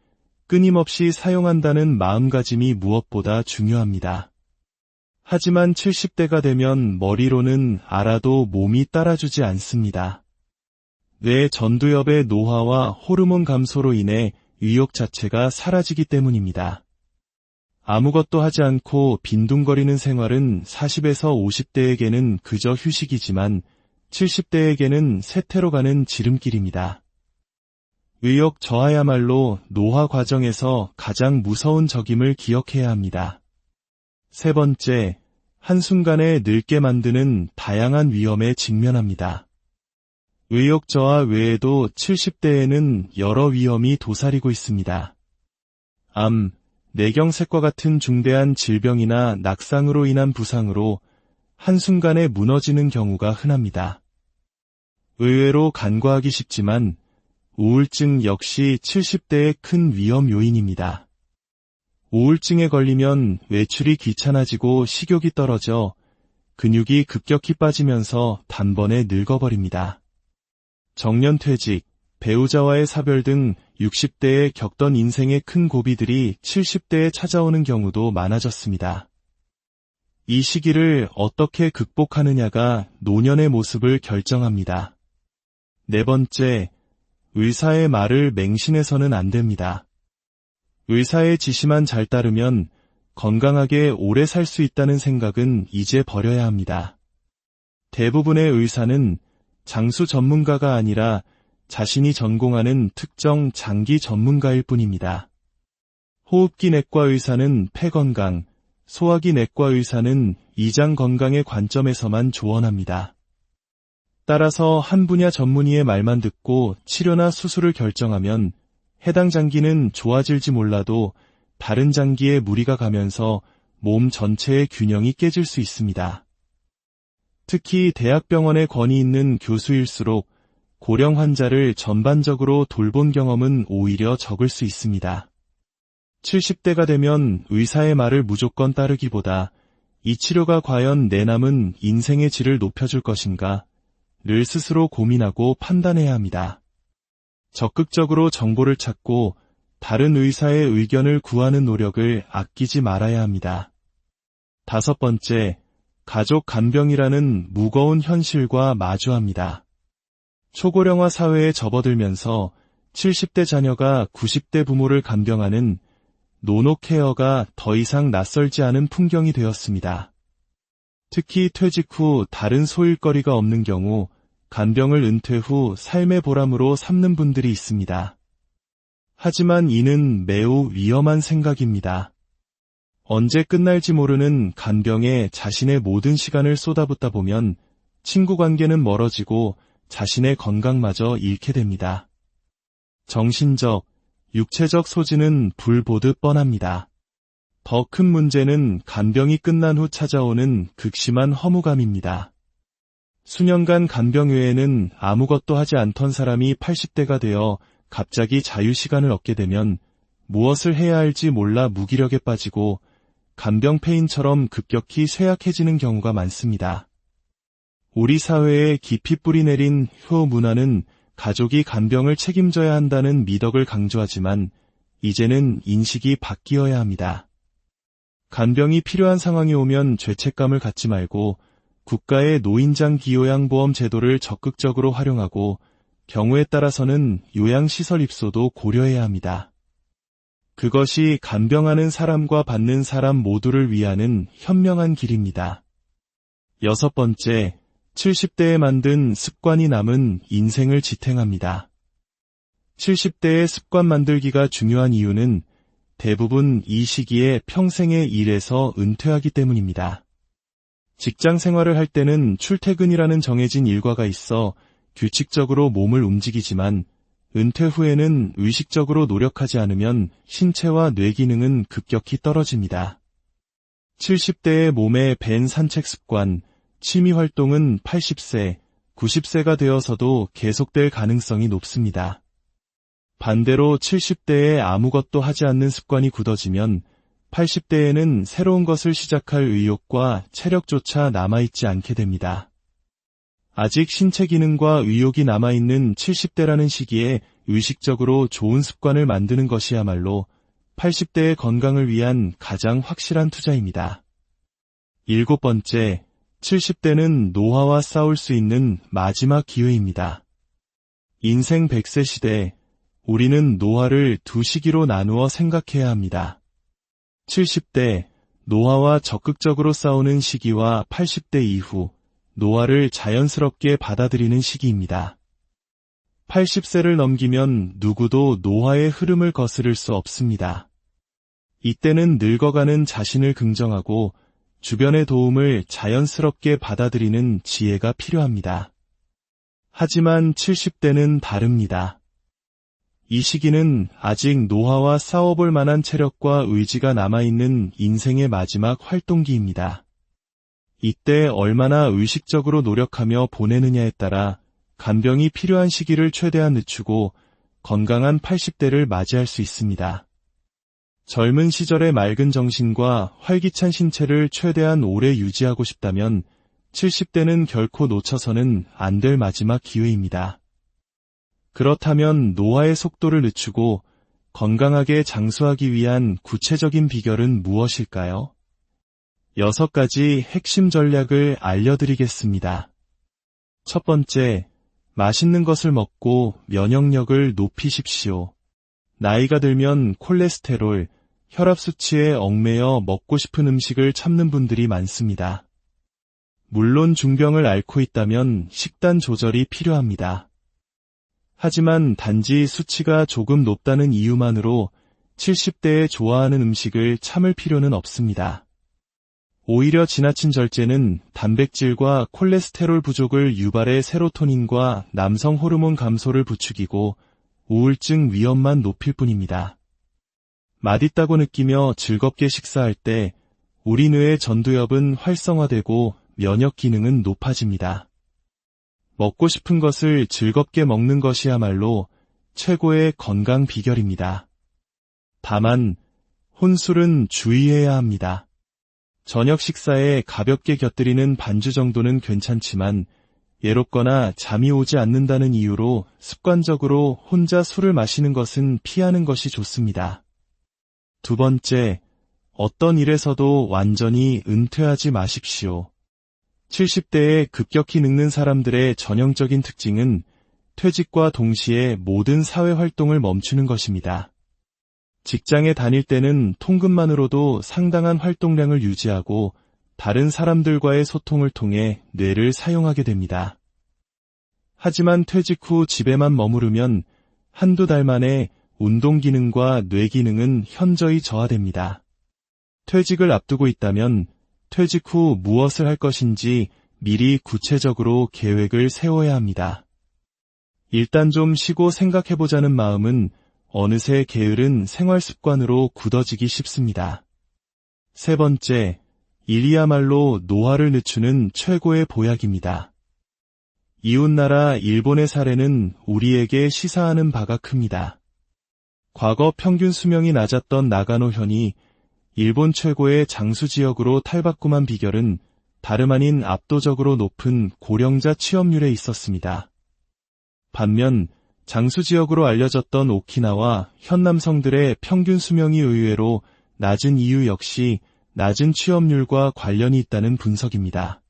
끊임없이 사용한다는 마음가짐이 무엇보다 중요합니다. 하지만 70대가 되면 머리로는 알아도 몸이 따라주지 않습니다. 뇌 전두엽의 노화와 호르몬 감소로 인해 의욕 자체가 사라지기 때문입니다. 아무것도 하지 않고 빈둥거리는 생활은 40에서 50대에게는 그저 휴식이지만 70대에게는 쇠퇴로 가는 지름길입니다. 의욕 저하야말로 노화 과정에서 가장 무서운 적임을 기억해야 합니다. 세 번째, 한순간에 늙게 만드는 다양한 위험에 직면합니다. 의욕 저하 외에도 70대에는 여러 위험이 도사리고 있습니다. 암, 뇌경색과 같은 중대한 질병이나 낙상으로 인한 부상으로 한순간에 무너지는 경우가 흔합니다. 의외로 간과하기 쉽지만 우울증 역시 70대의 큰 위험 요인입니다. 우울증에 걸리면 외출이 귀찮아지고 식욕이 떨어져 근육이 급격히 빠지면서 단번에 늙어버립니다. 정년퇴직, 배우자와의 사별 등 60대에 겪던 인생의 큰 고비들이 70대에 찾아오는 경우도 많아졌습니다. 이 시기를 어떻게 극복하느냐가 노년의 모습을 결정합니다. 네 번째, 의사의 말을 맹신해서는 안 됩니다. 의사의 지시만 잘 따르면 건강하게 오래 살 수 있다는 생각은 이제 버려야 합니다. 대부분의 의사는 장수 전문가가 아니라 자신이 전공하는 특정 장기 전문가일 뿐입니다. 호흡기 내과 의사는 폐 건강, 소화기 내과 의사는 이장 건강의 관점에서만 조언합니다. 따라서 한 분야 전문의의 말만 듣고 치료나 수술을 결정하면 해당 장기는 좋아질지 몰라도 다른 장기에 무리가 가면서 몸 전체의 균형이 깨질 수 있습니다. 특히 대학병원에 권위 있는 교수일수록 고령 환자를 전반적으로 돌본 경험은 오히려 적을 수 있습니다. 70대가 되면 의사의 말을 무조건 따르기보다 이 치료가 과연 내 남은 인생의 질을 높여줄 것인가?를 스스로 고민하고 판단해야 합니다. 적극적으로 정보를 찾고 다른 의사의 의견을 구하는 노력을 아끼지 말아야 합니다. 5번째, 가족 간병이라는 무거운 현실과 마주합니다. 초고령화 사회에 접어들면서 70대 자녀가 90대 부모를 간병하는 노노케어가 더 이상 낯설지 않은 풍경이 되었습니다. 특히 퇴직 후 다른 소일거리가 없는 경우 간병을 은퇴 후 삶의 보람으로 삼는 분들이 있습니다. 하지만 이는 매우 위험한 생각입니다. 언제 끝날지 모르는 간병에 자신의 모든 시간을 쏟아붓다 보면 친구 관계는 멀어지고 자신의 건강마저 잃게 됩니다. 정신적, 육체적 소진은 불 보듯 뻔합니다. 더 큰 문제는 간병이 끝난 후 찾아오는 극심한 허무감입니다. 수년간 간병 외에는 아무것도 하지 않던 사람이 80대가 되어 갑자기 자유시간을 얻게 되면 무엇을 해야 할지 몰라 무기력에 빠지고 간병 폐인처럼 급격히 쇠약해지는 경우가 많습니다. 우리 사회에 깊이 뿌리내린 효 문화는 가족이 간병을 책임져야 한다는 미덕을 강조하지만 이제는 인식이 바뀌어야 합니다. 간병이 필요한 상황이 오면 죄책감을 갖지 말고 국가의 노인장 기요양보험 제도를 적극적으로 활용하고 경우에 따라서는 요양시설 입소도 고려해야 합니다. 그것이 간병하는 사람과 받는 사람 모두를 위하는 현명한 길입니다. 6번째, 70대에 만든 습관이 남은 인생을 지탱합니다. 70대의 습관 만들기가 중요한 이유는 대부분 이 시기에 평생의 일에서 은퇴하기 때문입니다. 직장 생활을 할 때는 출퇴근이라는 정해진 일과가 있어 규칙적으로 몸을 움직이지만 은퇴 후에는 의식적으로 노력하지 않으면 신체와 뇌 기능은 급격히 떨어집니다. 70대의 몸에 밴 산책 습관, 취미 활동은 80세, 90세가 되어서도 계속될 가능성이 높습니다. 반대로 70대에 아무것도 하지 않는 습관이 굳어지면 80대에는 새로운 것을 시작할 의욕과 체력조차 남아있지 않게 됩니다. 아직 신체 기능과 의욕이 남아있는 70대라는 시기에 의식적으로 좋은 습관을 만드는 것이야말로 80대의 건강을 위한 가장 확실한 투자입니다. 7번째, 70대는 노화와 싸울 수 있는 마지막 기회입니다. 인생 100세 시대, 우리는 노화를 두 시기로 나누어 생각해야 합니다. 70대, 노화와 적극적으로 싸우는 시기와 80대 이후, 노화를 자연스럽게 받아들이는 시기입니다. 80세를 넘기면 누구도 노화의 흐름을 거스를 수 없습니다. 이때는 늙어가는 자신을 긍정하고 주변의 도움을 자연스럽게 받아들이는 지혜가 필요합니다. 하지만 70대는 다릅니다. 이 시기는 아직 노화와 싸워볼 만한 체력과 의지가 남아있는 인생의 마지막 활동기입니다. 이때 얼마나 의식적으로 노력하며 보내느냐에 따라 간병이 필요한 시기를 최대한 늦추고 건강한 80대를 맞이할 수 있습니다. 젊은 시절의 맑은 정신과 활기찬 신체를 최대한 오래 유지하고 싶다면 70대는 결코 놓쳐서는 안 될 마지막 기회입니다. 그렇다면 노화의 속도를 늦추고 건강하게 장수하기 위한 구체적인 비결은 무엇일까요? 6가지 핵심 전략을 알려드리겠습니다. 첫 번째, 맛있는 것을 먹고 면역력을 높이십시오. 나이가 들면 콜레스테롤, 혈압 수치에 얽매여 먹고 싶은 음식을 참는 분들이 많습니다. 물론 중병을 앓고 있다면 식단 조절이 필요합니다. 하지만 단지 수치가 조금 높다는 이유만으로 70대에 좋아하는 음식을 참을 필요는 없습니다. 오히려 지나친 절제는 단백질과 콜레스테롤 부족을 유발해 세로토닌과 남성 호르몬 감소를 부추기고 우울증 위험만 높일 뿐입니다. 맛있다고 느끼며 즐겁게 식사할 때 우리 뇌의 전두엽은 활성화되고 면역 기능은 높아집니다. 먹고 싶은 것을 즐겁게 먹는 것이야말로 최고의 건강 비결입니다. 다만 혼술은 주의해야 합니다. 저녁 식사에 가볍게 곁들이는 반주 정도는 괜찮지만 예롭거나 잠이 오지 않는다는 이유로 습관적으로 혼자 술을 마시는 것은 피하는 것이 좋습니다. 두 번째, 어떤 일에서도 완전히 은퇴하지 마십시오. 70대에 급격히 늙는 사람들의 전형적인 특징은 퇴직과 동시에 모든 사회 활동을 멈추는 것입니다. 직장에 다닐 때는 통근만으로도 상당한 활동량을 유지하고 다른 사람들과의 소통을 통해 뇌를 사용하게 됩니다. 하지만 퇴직 후 집에만 머무르면 한두 달 만에 운동 기능과 뇌 기능은 현저히 저하됩니다. 퇴직을 앞두고 있다면 퇴직 후 무엇을 할 것인지 미리 구체적으로 계획을 세워야 합니다. 일단 좀 쉬고 생각해보자는 마음은 어느새 게으른 생활 습관으로 굳어지기 쉽습니다. 세 번째, 일이야말로 노화를 늦추는 최고의 보약입니다. 이웃나라 일본의 사례는 우리에게 시사하는 바가 큽니다. 과거 평균 수명이 낮았던 나가노현이 일본 최고의 장수지역으로 탈바꿈한 비결은 다름 아닌 압도적으로 높은 고령자 취업률에 있었습니다. 반면 장수지역으로 알려졌던 오키나와 현남성들의 평균 수명이 의외로 낮은 이유 역시 낮은 취업률과 관련이 있다는 분석입니다.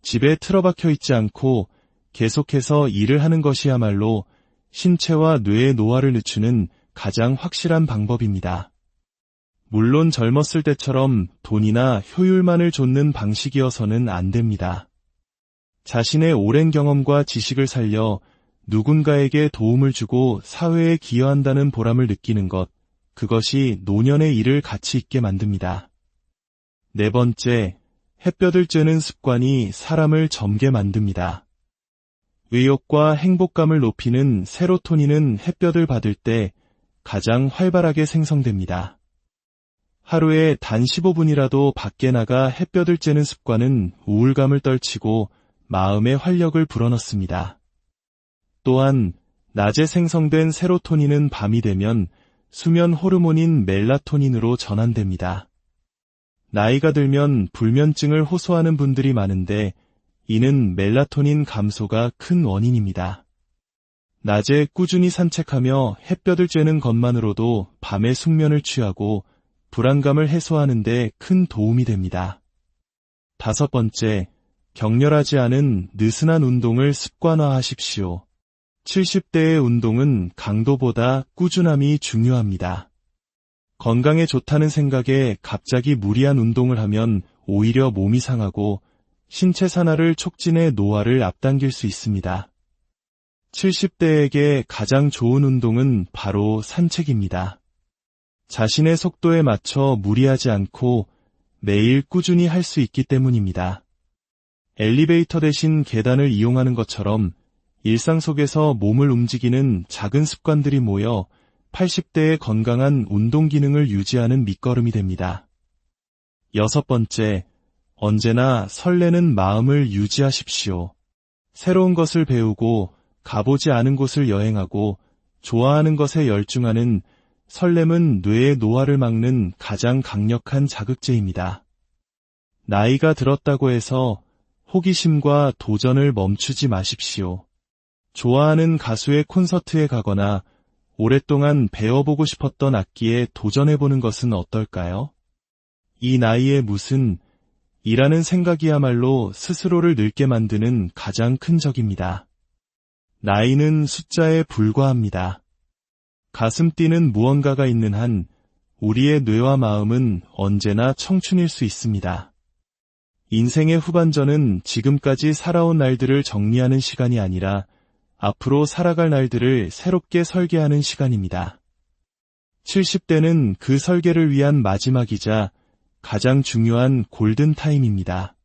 집에 틀어박혀 있지 않고 계속해서 일을 하는 것이야말로 신체와 뇌의 노화를 늦추는 가장 확실한 방법입니다. 물론 젊었을 때처럼 돈이나 효율만을 좇는 방식이어서는 안 됩니다. 자신의 오랜 경험과 지식을 살려 누군가에게 도움을 주고 사회에 기여한다는 보람을 느끼는 것, 그것이 노년의 일을 가치 있게 만듭니다. 네 번째, 햇볕을 쬐는 습관이 사람을 젊게 만듭니다. 의욕과 행복감을 높이는 세로토닌은 햇볕을 받을 때 가장 활발하게 생성됩니다. 하루에 단 15분이라도 밖에 나가 햇볕을 쬐는 습관은 우울감을 떨치고 마음의 활력을 불어넣습니다. 또한 낮에 생성된 세로토닌은 밤이 되면 수면 호르몬인 멜라토닌으로 전환됩니다. 나이가 들면 불면증을 호소하는 분들이 많은데 이는 멜라토닌 감소가 큰 원인입니다. 낮에 꾸준히 산책하며 햇볕을 쬐는 것만으로도 밤의 숙면을 취하고 불안감을 해소하는 데 큰 도움이 됩니다. 다섯 번째, 격렬하지 않은 느슨한 운동을 습관화하십시오. 70대의 운동은 강도보다 꾸준함이 중요합니다. 건강에 좋다는 생각에 갑자기 무리한 운동을 하면 오히려 몸이 상하고 신체 산화를 촉진해 노화를 앞당길 수 있습니다. 70대에게 가장 좋은 운동은 바로 산책입니다. 자신의 속도에 맞춰 무리하지 않고 매일 꾸준히 할 수 있기 때문입니다. 엘리베이터 대신 계단을 이용하는 것처럼 일상 속에서 몸을 움직이는 작은 습관들이 모여 80대의 건강한 운동 기능을 유지하는 밑거름이 됩니다. 여섯 번째, 언제나 설레는 마음을 유지하십시오. 새로운 것을 배우고 가보지 않은 곳을 여행하고 좋아하는 것에 열중하는 설렘은 뇌의 노화를 막는 가장 강력한 자극제입니다. 나이가 들었다고 해서 호기심과 도전을 멈추지 마십시오. 좋아하는 가수의 콘서트에 가거나 오랫동안 배워보고 싶었던 악기에 도전해보는 것은 어떨까요? 이 나이에 무슨 이라는 생각이야말로 스스로를 늙게 만드는 가장 큰 적입니다. 나이는 숫자에 불과합니다. 가슴 뛰는 무언가가 있는 한 우리의 뇌와 마음은 언제나 청춘일 수 있습니다. 인생의 후반전은 지금까지 살아온 날들을 정리하는 시간이 아니라 앞으로 살아갈 날들을 새롭게 설계하는 시간입니다. 70대는 그 설계를 위한 마지막이자 가장 중요한 골든타임입니다.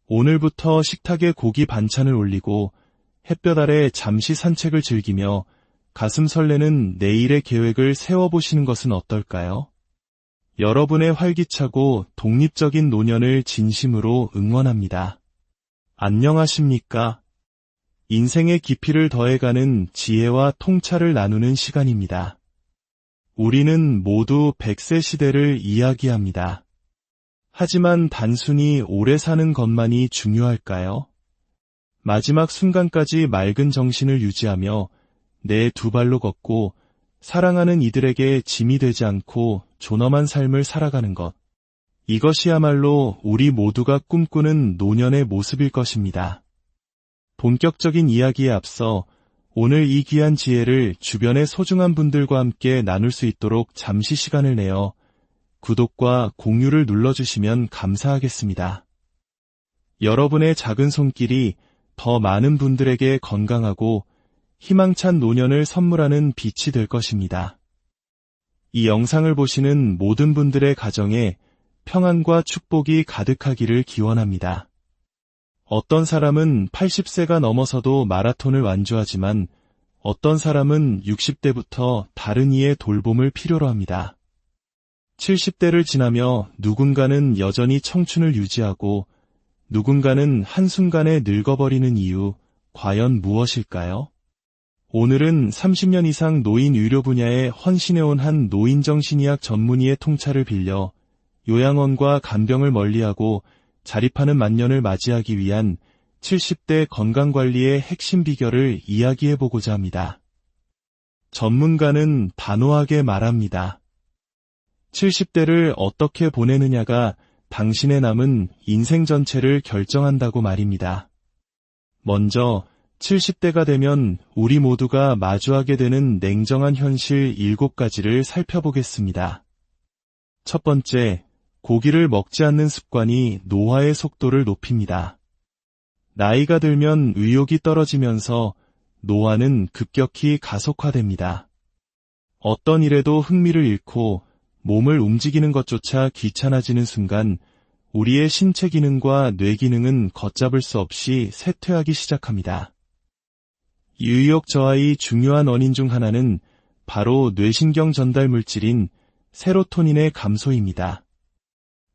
오늘부터 식탁에 고기 반찬을 올리고 햇볕 아래 잠시 산책을 즐기며 가슴 설레는 내일의 계획을 세워보시는 것은 어떨까요? 여러분의 활기차고 독립적인 노년을 진심으로 응원합니다. 안녕하십니까? 인생의 깊이를 더해가는 지혜와 통찰을 나누는 시간입니다. 우리는 모두 100세 시대를 이야기합니다. 하지만 단순히 오래 사는 것만이 중요할까요? 마지막 순간까지 맑은 정신을 유지하며 내 두 발로 걷고 사랑하는 이들에게 짐이 되지 않고 존엄한 삶을 살아가는 것. 이것이야말로 우리 모두가 꿈꾸는 노년의 모습일 것입니다. 본격적인 이야기에 앞서 오늘 이 귀한 지혜를 주변의 소중한 분들과 함께 나눌 수 있도록 잠시 시간을 내어 구독과 공유를 눌러주시면 감사하겠습니다. 여러분의 작은 손길이 더 많은 분들에게 건강하고 희망찬 노년을 선물하는 빛이 될 것입니다. 이 영상을 보시는 모든 분들의 가정에 평안과 축복이 가득하기를 기원합니다. 어떤 사람은 80세가 넘어서도 마라톤을 완주하지만 어떤 사람은 60대부터 다른 이의 돌봄을 필요로 합니다. 70대를 지나며 누군가는 여전히 청춘을 유지하고 누군가는 한순간에 늙어버리는 이유, 과연 무엇일까요? 오늘은 30년 이상 노인 의료 분야에 헌신해온 한 노인정신의학 전문의의 통찰을 빌려 요양원과 간병을 멀리하고 자립하는 만년을 맞이하기 위한 70대 건강관리의 핵심 비결을 이야기해보고자 합니다. 전문가는 단호하게 말합니다. 70대를 어떻게 보내느냐가 당신의 남은 인생 전체를 결정한다고 말입니다. 먼저 70대가 되면 우리 모두가 마주하게 되는 냉정한 현실 7가지를 살펴보겠습니다. 첫 번째, 고기를 먹지 않는 습관이 노화의 속도를 높입니다. 나이가 들면 의욕이 떨어지면서 노화는 급격히 가속화됩니다. 어떤 일에도 흥미를 잃고 몸을 움직이는 것조차 귀찮아지는 순간 우리의 신체 기능과 뇌 기능은 걷잡을 수 없이 쇠퇴하기 시작합니다. 이 의욕 저하의 중요한 원인 중 하나는 바로 뇌신경 전달 물질인 세로토닌의 감소입니다.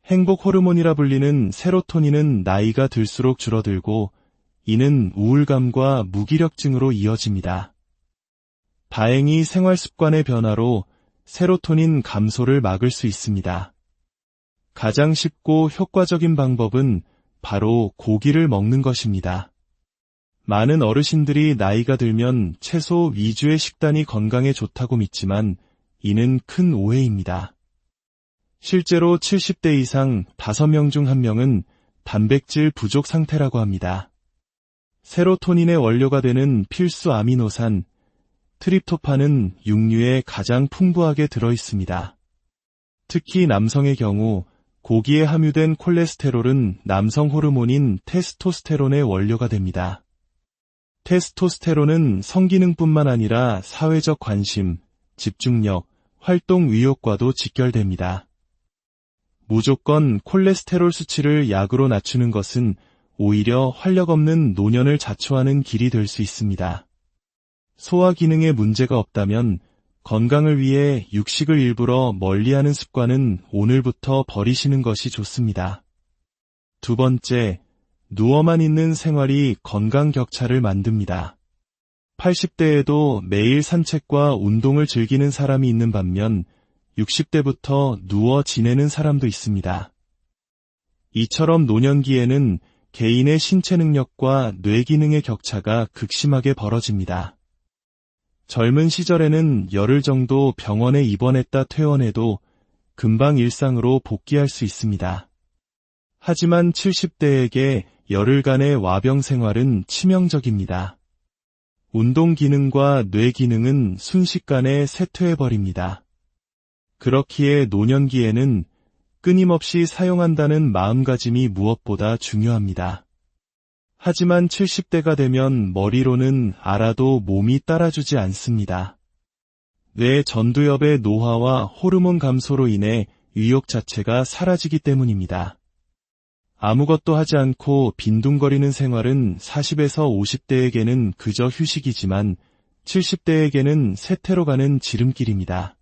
행복 호르몬이라 불리는 세로토닌은 나이가 들수록 줄어들고 이는 우울감과 무기력증으로 이어집니다. 다행히 생활 습관의 변화로 세로토닌 감소를 막을 수 있습니다. 가장 쉽고 효과적인 방법은 바로 고기를 먹는 것입니다. 많은 어르신들이 나이가 들면 채소 위주의 식단이 건강에 좋다고 믿지만 이는 큰 오해입니다. 실제로 70대 이상 5명 중 1명은 단백질 부족 상태라고 합니다. 세로토닌의 원료가 되는 필수 아미노산, 트립토판은 육류에 가장 풍부하게 들어있습니다. 특히 남성의 경우 고기에 함유된 콜레스테롤은 남성 호르몬인 테스토스테론의 원료가 됩니다. 테스토스테론은 성기능뿐만 아니라 사회적 관심, 집중력, 활동 의욕과도 직결됩니다. 무조건 콜레스테롤 수치를 약으로 낮추는 것은 오히려 활력 없는 노년을 자초하는 길이 될 수 있습니다. 소화 기능에 문제가 없다면 건강을 위해 육식을 일부러 멀리하는 습관은 오늘부터 버리시는 것이 좋습니다. 두 번째, 누워만 있는 생활이 건강 격차를 만듭니다. 80대에도 매일 산책과 운동을 즐기는 사람이 있는 반면 60대부터 누워 지내는 사람도 있습니다. 이처럼 노년기에는 개인의 신체 능력과 뇌 기능의 격차가 극심하게 벌어집니다. 젊은 시절에는 열흘 정도 병원에 입원했다 퇴원해도 금방 일상으로 복귀할 수 있습니다. 하지만 70대에게 열흘간의 와병 생활은 치명적입니다. 운동 기능과 뇌 기능은 순식간에 쇠퇴해버립니다. 그렇기에 노년기에는 끊임없이 사용한다는 마음가짐이 무엇보다 중요합니다. 하지만 70대가 되면 머리로는 알아도 몸이 따라주지 않습니다. 뇌 전두엽의 노화와 호르몬 감소로 인해 의욕 자체가 사라지기 때문입니다. 아무것도 하지 않고 빈둥거리는 생활은 40에서 50대에게는 그저 휴식이지만 70대에게는 쇠퇴로 가는 지름길입니다.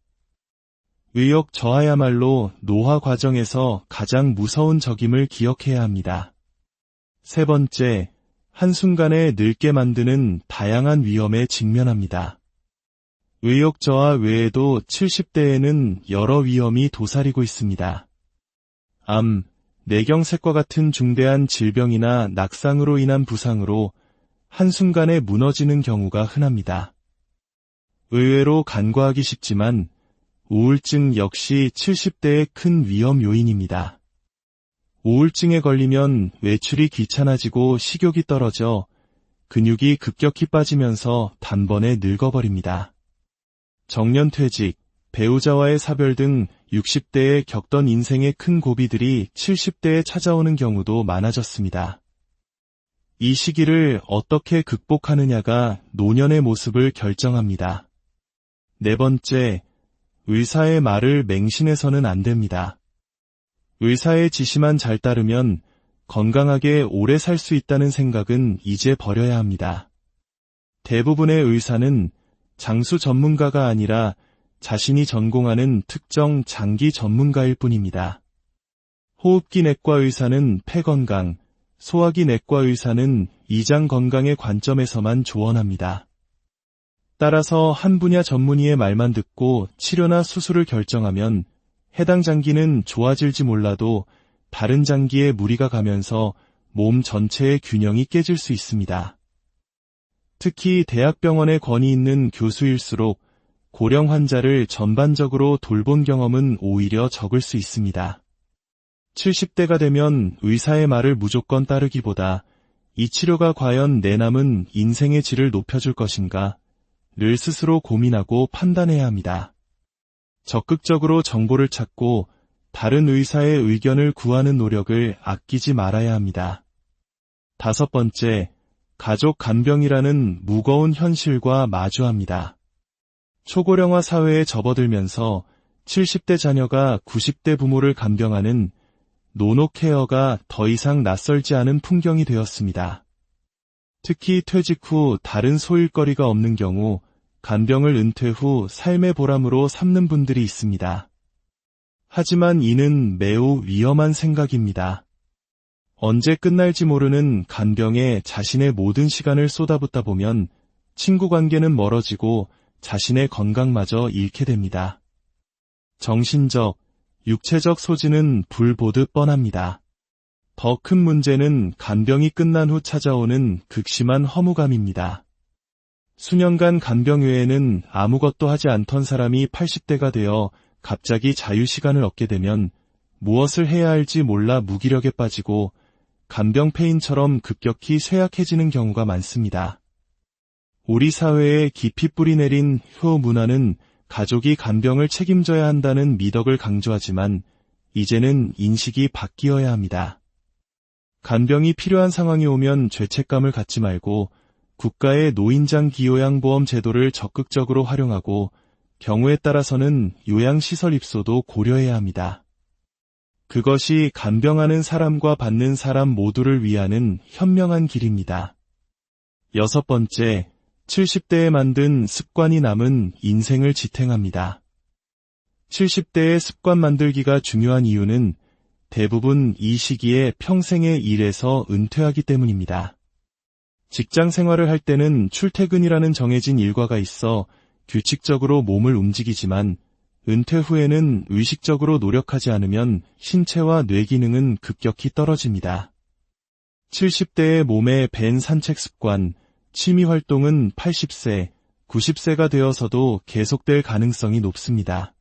의욕 저하야말로 노화 과정에서 가장 무서운 적임을 기억해야 합니다. 세 번째, 한순간에 늙게 만드는 다양한 위험에 직면합니다. 의욕 저하 외에도 70대에는 여러 위험이 도사리고 있습니다. 암, 뇌경색과 같은 중대한 질병이나 낙상으로 인한 부상으로 한순간에 무너지는 경우가 흔합니다. 의외로 간과하기 쉽지만 우울증 역시 70대의 큰 위험 요인입니다. 우울증에 걸리면 외출이 귀찮아지고 식욕이 떨어져 근육이 급격히 빠지면서 단번에 늙어버립니다. 정년퇴직, 배우자와의 사별 등 60대에 겪던 인생의 큰 고비들이 70대에 찾아오는 경우도 많아졌습니다. 이 시기를 어떻게 극복하느냐가 노년의 모습을 결정합니다. 네 번째, 의사의 말을 맹신해서는 안 됩니다. 의사의 지시만 잘 따르면 건강하게 오래 살 수 있다는 생각은 이제 버려야 합니다. 대부분의 의사는 장수 전문가가 아니라 자신이 전공하는 특정 장기 전문가일 뿐입니다. 호흡기 내과 의사는 폐 건강, 소화기 내과 의사는 이장 건강의 관점에서만 조언합니다. 따라서 한 분야 전문의의 말만 듣고 치료나 수술을 결정하면 해당 장기는 좋아질지 몰라도 다른 장기에 무리가 가면서 몸 전체의 균형이 깨질 수 있습니다. 특히 대학병원에 권위 있는 교수일수록 고령 환자를 전반적으로 돌본 경험은 오히려 적을 수 있습니다. 70대가 되면 의사의 말을 무조건 따르기보다 이 치료가 과연 내 남은 인생의 질을 높여줄 것인가 를 스스로 고민하고 판단해야 합니다. 적극적으로 정보를 찾고 다른 의사의 의견을 구하는 노력을 아끼지 말아야 합니다. 다섯 번째, 가족 간병이라는 무거운 현실과 마주합니다. 초고령화 사회에 접어들면서 70대 자녀가 90대 부모를 간병하는 노노케어가 더 이상 낯설지 않은 풍경이 되었습니다. 특히 퇴직 후 다른 소일거리가 없는 경우 간병을 은퇴 후 삶의 보람으로 삼는 분들이 있습니다. 하지만 이는 매우 위험한 생각입니다. 언제 끝날지 모르는 간병에 자신의 모든 시간을 쏟아붓다 보면 친구 관계는 멀어지고 자신의 건강마저 잃게 됩니다. 정신적, 육체적 소진은 불 보듯 뻔합니다. 더 큰 문제는 간병이 끝난 후 찾아오는 극심한 허무감입니다. 수년간 간병 외에는 아무것도 하지 않던 사람이 80대가 되어 갑자기 자유시간을 얻게 되면 무엇을 해야 할지 몰라 무기력에 빠지고 간병 폐인처럼 급격히 쇠약해지는 경우가 많습니다. 우리 사회에 깊이 뿌리내린 효 문화는 가족이 간병을 책임져야 한다는 미덕을 강조하지만 이제는 인식이 바뀌어야 합니다. 간병이 필요한 상황이 오면 죄책감을 갖지 말고 국가의 노인장 기요양보험 제도를 적극적으로 활용하고 경우에 따라서는 요양시설 입소도 고려해야 합니다. 그것이 간병하는 사람과 받는 사람 모두를 위하는 현명한 길입니다. 여섯 번째, 70대에 만든 습관이 남은 인생을 지탱합니다. 70대의 습관 만들기가 중요한 이유는 대부분 이 시기에 평생의 일에서 은퇴하기 때문입니다. 직장 생활을 할 때는 출퇴근이라는 정해진 일과가 있어 규칙적으로 몸을 움직이지만 은퇴 후에는 의식적으로 노력하지 않으면 신체와 뇌 기능은 급격히 떨어집니다. 70대의 몸에 밴 산책 습관, 취미 활동은 80세, 90세가 되어서도 계속될 가능성이 높습니다.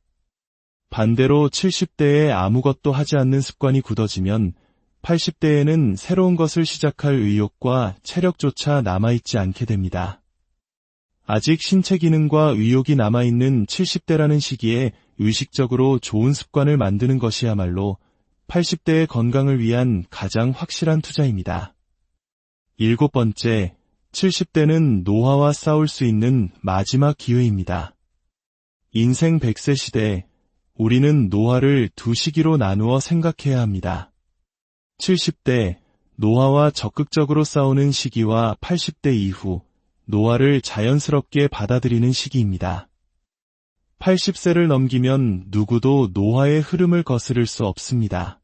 반대로 70대에 아무것도 하지 않는 습관이 굳어지면 80대에는 새로운 것을 시작할 의욕과 체력조차 남아있지 않게 됩니다. 아직 신체 기능과 의욕이 남아있는 70대라는 시기에 의식적으로 좋은 습관을 만드는 것이야말로 80대의 건강을 위한 가장 확실한 투자입니다. 일곱 번째, 70대는 노화와 싸울 수 있는 마지막 기회입니다. 인생 100세 시대, 우리는 노화를 두 시기로 나누어 생각해야 합니다. 70대, 노화와 적극적으로 싸우는 시기와 80대 이후, 노화를 자연스럽게 받아들이는 시기입니다. 80세를 넘기면 누구도 노화의 흐름을 거스를 수 없습니다.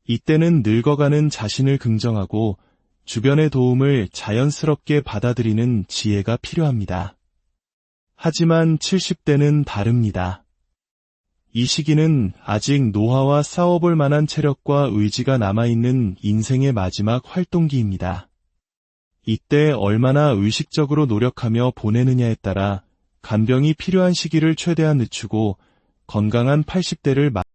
이때는 늙어가는 자신을 긍정하고 주변의 도움을 자연스럽게 받아들이는 지혜가 필요합니다. 하지만 70대는 다릅니다. 이 시기는 아직 노화와 싸워볼 만한 체력과 의지가 남아있는 인생의 마지막 활동기입니다. 이때 얼마나 의식적으로 노력하며 보내느냐에 따라 간병이 필요한 시기를 최대한 늦추고 건강한 80대를